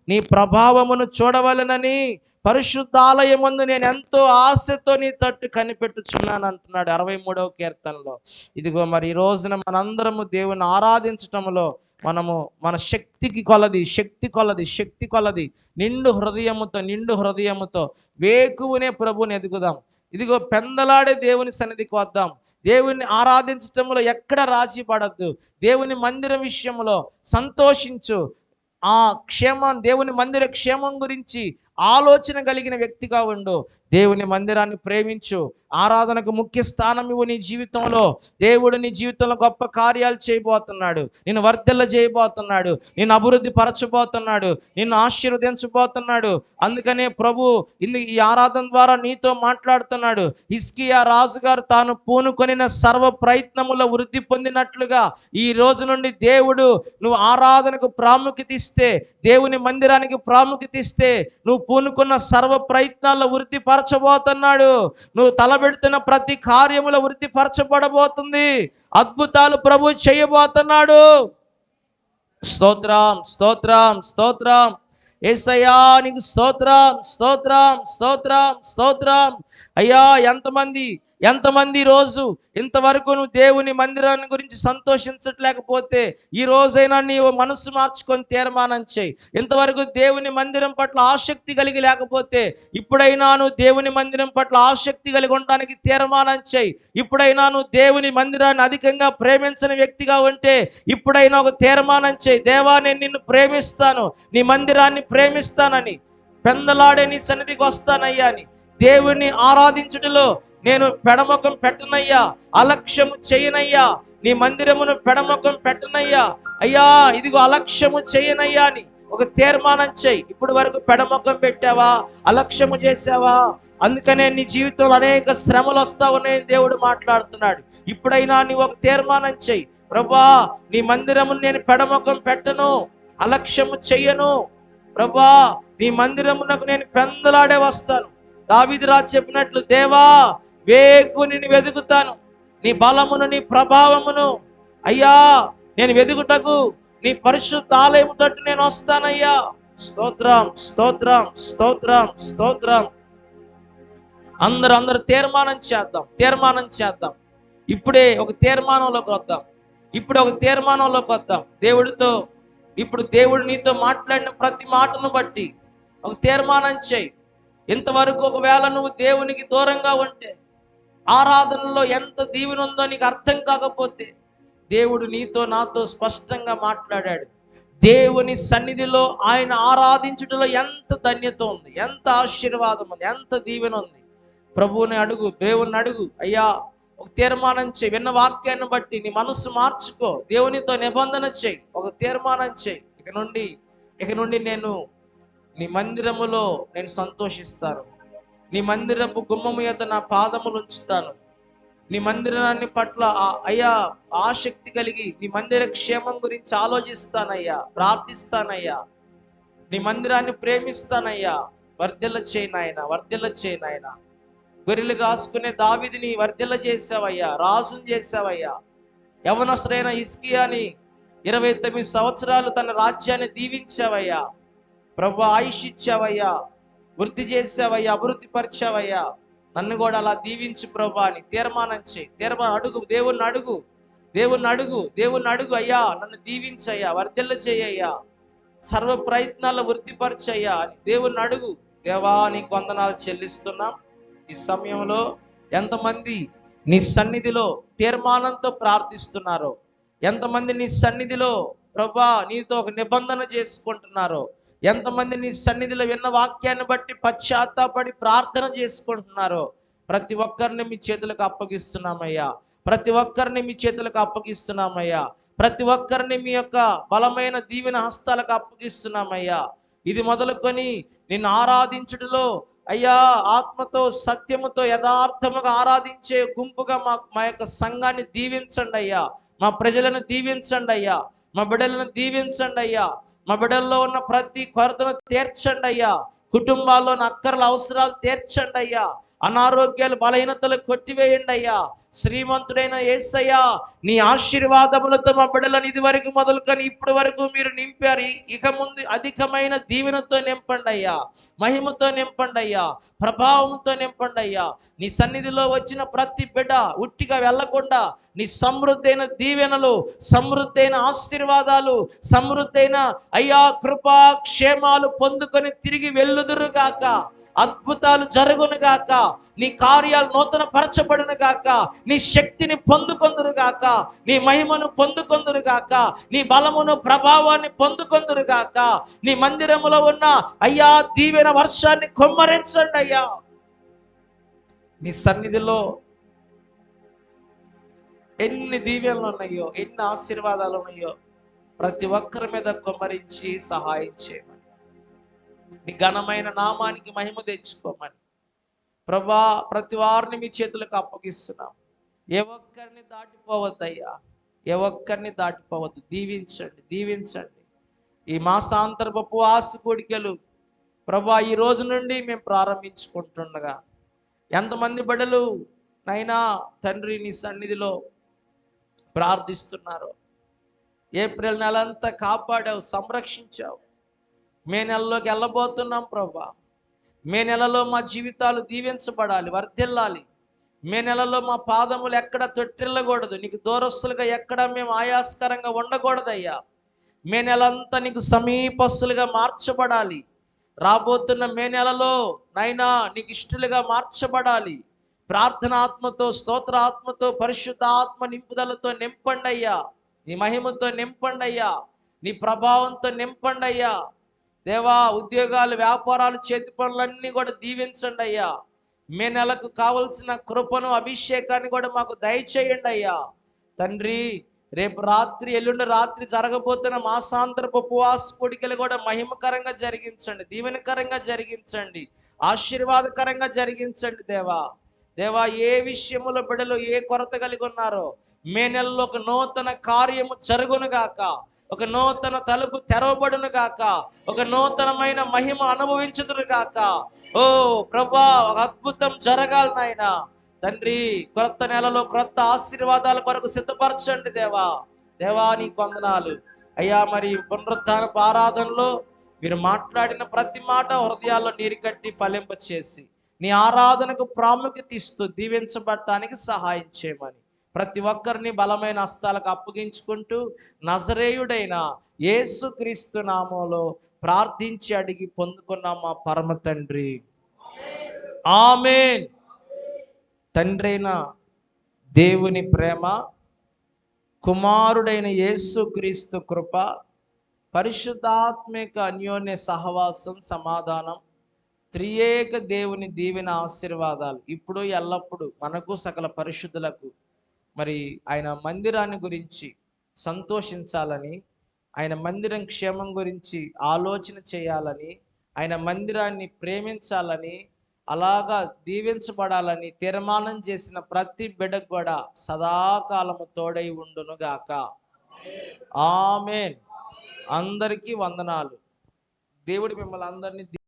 నీ ప్రభావమును చూడవలెనని పరిశుద్ధాలయమందు నేను ఎంతో ఆశతో నీ తట్టు కనిపెట్టుచున్నాను అంటున్నాడు 63వ కీర్తనలో. ఇదిగో ఈ రోజున మనందరము దేవుని ఆరాధించటంలో మన శక్తి కొలది నిండు హృదయముతో వేకువనే ప్రభుని ఎదుగుదాం. ఇదిగో పెందలాడే దేవుని సన్నిధికి వద్దాం. దేవుని ఆరాధించటంలో ఎక్కడ రాజీ పడద్దు. దేవుని మందిరం విషయంలో సంతోషించు. ఆ దేవుని మందిర క్షేమం గురించి ఆలోచన కలిగిన వ్యక్తిగా ఉండు. దేవుని మందిరాన్ని ప్రేమించు. ఆరాధనకు ముఖ్య స్థానం ఇవ్వు నీ జీవితంలో. దేవుడు నీ జీవితంలో గొప్ప కార్యాలు చేయబోతున్నాడు, నిన్ను వర్ధిల్ల చేయబోతున్నాడు, నిన్ను అభివృద్ధి పరచబోతున్నాడు, నిన్ను ఆశీర్వదించబోతున్నాడు. అందుకనే ప్రభు ఈ ఆరాధన ద్వారా నీతో మాట్లాడుతున్నాడు. హిజ్కియా రాజు గారు తాను పూనుకొనిన సర్వ ప్రయత్నములో వృద్ధి పొందినట్లుగా ఈ రోజు నుండి దేవుడు నువ్వు ఆరాధనకు ప్రాముఖ్యత ఇస్తే, దేవుని మందిరానికి ప్రాముఖ్యత ఇస్తే, నువ్వు పూనుకున్న సర్వ ప్రయత్నాల్లో వృద్ధి పరచబోతున్నాడు. నువ్వు తలబెడుతున్న ప్రతి కార్యములో వృద్ధి పరచబడబోతుంది. అద్భుతాలు ప్రభు చేయబోతున్నాడు. స్తోత్రం. యేసయ్యా నీకు స్తోత్రం. అయ్యా, ఎంతమంది రోజు ఇంతవరకు నువ్వు దేవుని మందిరాన్ని గురించి సంతోషించట్లేకపోతే ఈ రోజైనా నీవు మనసు మార్చుకొని తీర్మానం చేయి. ఇంతవరకు దేవుని మందిరం పట్ల ఆసక్తి కలిగి లేకపోతే ఇప్పుడైనా నువ్వు దేవుని మందిరం పట్ల ఆసక్తి కలిగి ఉండడానికి తీర్మానం చేయి. ఇప్పుడైనా నువ్వు దేవుని మందిరాన్ని అధికంగా ప్రేమించని వ్యక్తిగా ఉంటే ఇప్పుడైనా ఒక తీర్మానం చేయి. దేవా, నేను నిన్ను ప్రేమిస్తాను, నీ మందిరాన్ని ప్రేమిస్తానని, పెందలాడే నీ సన్నిధికి వస్తానయ్యా అని. దేవుణ్ణి ఆరాధించుటలో నేను పెడముఖం పెట్టనయ్యా, అలక్ష్యము చేయనయ్యా. నీ మందిరమును పెడముఖం పెట్టనయ్యా. అయ్యా, ఇదిగో అలక్ష్యము చేయనయ్యా అని ఒక తీర్మానం చేయి. ఇప్పుడు వరకు పెడముఖం పెట్టావా, అలక్ష్యము చేసావా? అందుకనే నీ జీవితంలో అనేక శ్రమలు వస్తా ఉన్నాయని దేవుడు మాట్లాడుతున్నాడు. ఇప్పుడైనా నీవు ఒక తీర్మానం చేయి. ప్రభువా, నీ మందిరమును నేను పెడముఖం పెట్టను, అలక్ష్యము చెయ్యను. ప్రభువా, నీ మందిరమునకు నేను పెందలాడే వస్తాను. దావీదు రాజు చెప్పినట్లు, దేవా వేకు నిన్ను వెతుకుతాను, నీ బలమును, నీ ప్రభావమును అయ్యా నేను వెదుగుటకు నీ పరిశుద్ధ ఆలయము తట్టు నేను వస్తానయ్యా. స్తోత్రం, స్తోత్రం, స్తోత్రం, స్తోత్రం. అందరూ తీర్మానం చేద్దాం. ఇప్పుడే ఒక తీర్మానంలోకి వద్దాం. దేవుడితో ఇప్పుడు దేవుడు నీతో మాట్లాడిన ప్రతి మాటను బట్టి ఒక తీర్మానం చేయి. ఇంతవరకు ఒకవేళ నువ్వు దేవునికి దూరంగా ఉంటే, ఆరాధనలో ఎంత దీవెన ఉందో నీకు అర్థం కాకపోతే, దేవుడు నీతో నాతో స్పష్టంగా మాట్లాడాడు. దేవుని సన్నిధిలో ఆయన ఆరాధించుటలో ఎంత ధన్యత ఉంది, ఎంత ఆశీర్వాదం ఉంది, ఎంత దీవెన ఉంది. ప్రభువుని అడుగు, దేవుని అడుగు. అయ్యా ఒక తీర్మానం చేయి. విన్న వాక్యాన్ని బట్టి నీ మనసు మార్చుకో. దేవునితో నిబంధన చేయి, ఒక తీర్మానం చేయి. ఇక నుండి నేను నీ మందిరములో నేను సంతోషిస్తాను. నీ మందిరపు గుమ్మము యొద్ద నా పాదములు ఉంచుతాను. నీ మందిరాన్ని పట్ల అయ్యా ఆసక్తి కలిగి నీ మందిర క్షేమం గురించి ఆలోచిస్తానయ్యా, ప్రార్థిస్తానయ్యా. నీ మందిరాన్ని ప్రేమిస్తానయ్యా. వర్ధిల్ల చేయి నాయన. గొర్రెలు కాసుకునే దావీదుని వర్ధిల్ల చేసావయ్యా, రాజుని చేసావయ్యా. యవనస్తుడైన హిజ్కియాని 29 సంవత్సరాలు తన రాజ్యాన్ని దీవించావయ్యా. ప్రభు ఆయుష్ ఇచ్చావయ్యా, వృద్ధి చేసావయ్యా, అభివృద్ధి పరిచావయ్యా. నన్ను కూడా అలా దీవించు ప్రభా అని తీర్మానం చేయి. అడుగు, దేవుణ్ణి అడుగు. అయ్యా నన్ను దీవించయ్యా, వర్ధిల్ల చేయయ్యా, సర్వ ప్రయత్నాలు వృద్ధిపరచయ్యా అని దేవుణ్ణి అడుగు. దేవా నీకు వందనాలు చెల్లిస్తున్నాం. ఈ సమయంలో ఎంతమంది నీ సన్నిధిలో తీర్మానంతో ప్రార్థిస్తున్నారో, ఎంతమంది నీ సన్నిధిలో ప్రభా నీతో ఒక నిబంధన చేసుకుంటున్నారో, ఎంతమంది నీ సన్నిధిలో విన్న వాక్యాన్ని బట్టి పశ్చాత్తాపడి ప్రార్థన చేసుకుంటున్నారో, ప్రతి ఒక్కరిని మీ చేతులకు అప్పగిస్తున్నామయ్యా. ప్రతి ఒక్కరిని మీ యొక్క బలమైన దీవెన హస్తాలకు అప్పగిస్తున్నామయ్యా. ఇది మొదలుకొని నిన్ను ఆరాధించుటలో అయ్యా ఆత్మతో సత్యముతో యథార్థముగా ఆరాధించే గుంపుగా మా యొక్క సంఘాన్ని దీవించండి అయ్యా. మా ప్రజలను దీవించండి అయ్యా. మా బిడ్డలను దీవించండి అయ్యా. మా బిడ్డల్లో ఉన్న ప్రతి కొరతను తీర్చండి అయ్యా. కుటుంబాల్లోని అక్కర్ల అవసరాలు తీర్చండి అయ్యా. అనారోగ్యాలు, బలహీనతలు కొట్టివేయండి అయ్యా. శ్రీమంతుడైన యేసయ్యా నీ ఆశీర్వాదములతో మా బిడ్డలను ఇది వరకు మొదలుకొని ఇప్పటి వరకు మీరు నింపారు. ఇక ముందు అధికమైన దీవెనతో నింపండి అయ్యా, మహిమతో నింపండి అయ్యా, ప్రభావంతో నింపండి అయ్యా. నీ సన్నిధిలో వచ్చిన ప్రతి బిడ్డ ఉట్టిగా వెళ్లకుండా నీ సమృద్ధైన దీవెనలు, సమృద్ధైన ఆశీర్వాదాలు, సమృద్ధైన అయ్యా కృపా క్షేమాలు పొందుకొని తిరిగి వెళ్ళుదురుగాక. అద్భుతాలు జరుగును గాక. నీ కార్యాలు నూతన పరచబడును గాక. నీ శక్తిని పొందుకొందురు గాక. నీ మహిమను పొందుకొందురు గాక. నీ బలమును, ప్రభావాన్ని పొందుకొందురు గాక. నీ మందిరములో ఉన్న అయ్యా దీవెన వర్షాన్ని కుమ్మరించండి అయ్యా. నీ సన్నిధిలో ఎన్ని దీవెనలు ఉన్నాయో, ఎన్ని ఆశీర్వాదాలు ఉన్నాయో ప్రతి ఒక్కరి మీద కుమ్మరించి సహాయం చేయమని, నీ ఘనమైన నామానికి మహిమ తెచ్చుకోమని ప్రభా ప్రతి వారిని మీ చేతులకు అప్పగిస్తున్నాం. ఏ ఒక్కరిని దాటిపోవద్దయ్యా, ఏ ఒక్కరిని దాటిపోవద్దు. దీవించండి. ఈ మాసాంతరపు ఉపవాస కోడికలు ప్రభా ఈ రోజు నుండి మేము ప్రారంభించుకుంటుండగా ఎంతమంది బిడ్డలు నైనా తండ్రి నీ సన్నిధిలో ప్రార్థిస్తున్నారు. ఏప్రిల్ నెలంతా కాపాడావు, సంరక్షించావు. మే నెలలోకి వెళ్ళబోతున్నాం ప్రభా. మే నెలలో మా జీవితాలు దీవించబడాలి, వర్ధిల్లాలి. మే నెలలో మా పాదములు ఎక్కడ తొట్టిల్లకూడదు, నీకు దూరస్తులుగా ఎక్కడ మేము ఆయాస్కరంగా ఉండకూడదయ్యా. మే నెలంతా నీకు సమీపస్తులుగా మార్చబడాలి. రాబోతున్న మే నెలలో నైనా నీకు ఇష్టలుగా మార్చబడాలి. ప్రార్థన ఆత్మతో, స్తోత్ర ఆత్మతో, పరిశుద్ధ ఆత్మ నింపుదలతో నింపండి అయ్యా. నీ మహిమతో నింపండి అయ్యా. నీ ప్రభావంతో నింపండి అయ్యా. దేవా ఉద్యోగాలు, వ్యాపారాలు, చేతి పనులన్నీ కూడా దీవించండి అయ్యా. మే నెలకు కావలసిన కృపను, అభిషేకాన్ని కూడా మాకు దయచేయండి అయ్యా. తండ్రి రేపు రాత్రి, ఎల్లుండి రాత్రి జరగబోతున్న మాసాంతరపు ఉపవాస కోడికలు కూడా మహిమకరంగా జరిగించండి, దీవెనకరంగా జరిగించండి, ఆశీర్వాదకరంగా జరిగించండి. దేవా ఏ విషయములో బిడ్డలు ఏ కొరత కలిగి ఉన్నారో మే నెలలో ఒక నూతన కార్యము జరుగును గాక. ఒక నూతన తలుపు తెరవబడును గాక. ఒక నూతనమైన మహిమ అనుభవించుదురు గాక. ఓ ప్రభా ఒక అద్భుతం జరగాలి నాయన. తండ్రి క్రొత్త నెలలో క్రొత్త ఆశీర్వాదాల కొరకు సిద్ధపరచండి దేవా. దేవా నీకు వందనాలు అయ్యా. మరి పునరుద్ధానపు ఆరాధనలో మీరు మాట్లాడిన ప్రతి మాట హృదయాల్లో నీరు కట్టి ఫలింప చేసి నీ ఆరాధనకు ప్రాముఖ్యత ఇస్తూ దీవించబడటానికి సహాయం చేయమని ప్రతి ఒక్కరిని బలమైన హస్తాలకు అప్పగించుకుంటూ నజరేయుడైన యేసుక్రీస్తు నామములో ప్రార్థించి అడిగి పొందుకున్నాం మా పరమ తండ్రి, ఆమేన్. తండ్రైన దేవుని ప్రేమ, కుమారుడైన యేసుక్రీస్తు కృప, పరిశుద్ధాత్మిక అన్యోన్య సహవాసం, సమాధానం, త్రియేక దేవుని దీవెన ఆశీర్వాదాలు ఇప్పుడు ఎల్లప్పుడు మనకు సకల పరిశుద్ధులకు మరి ఆయన మందిరాన్ని గురించి సంతోషించాలని, ఆయన మందిరం క్షేమం గురించి ఆలోచన చేయాలని, ఆయన మందిరాన్ని ప్రేమించాలని, అలాగా దీవించబడాలని తీర్మానం చేసిన ప్రతి బిడ్డకు కూడా సదాకాలము తోడై ఉండును గాక. ఆమేన్. అందరికీ వందనాలు. దేవుడు మిమ్మల్ని అందరినీ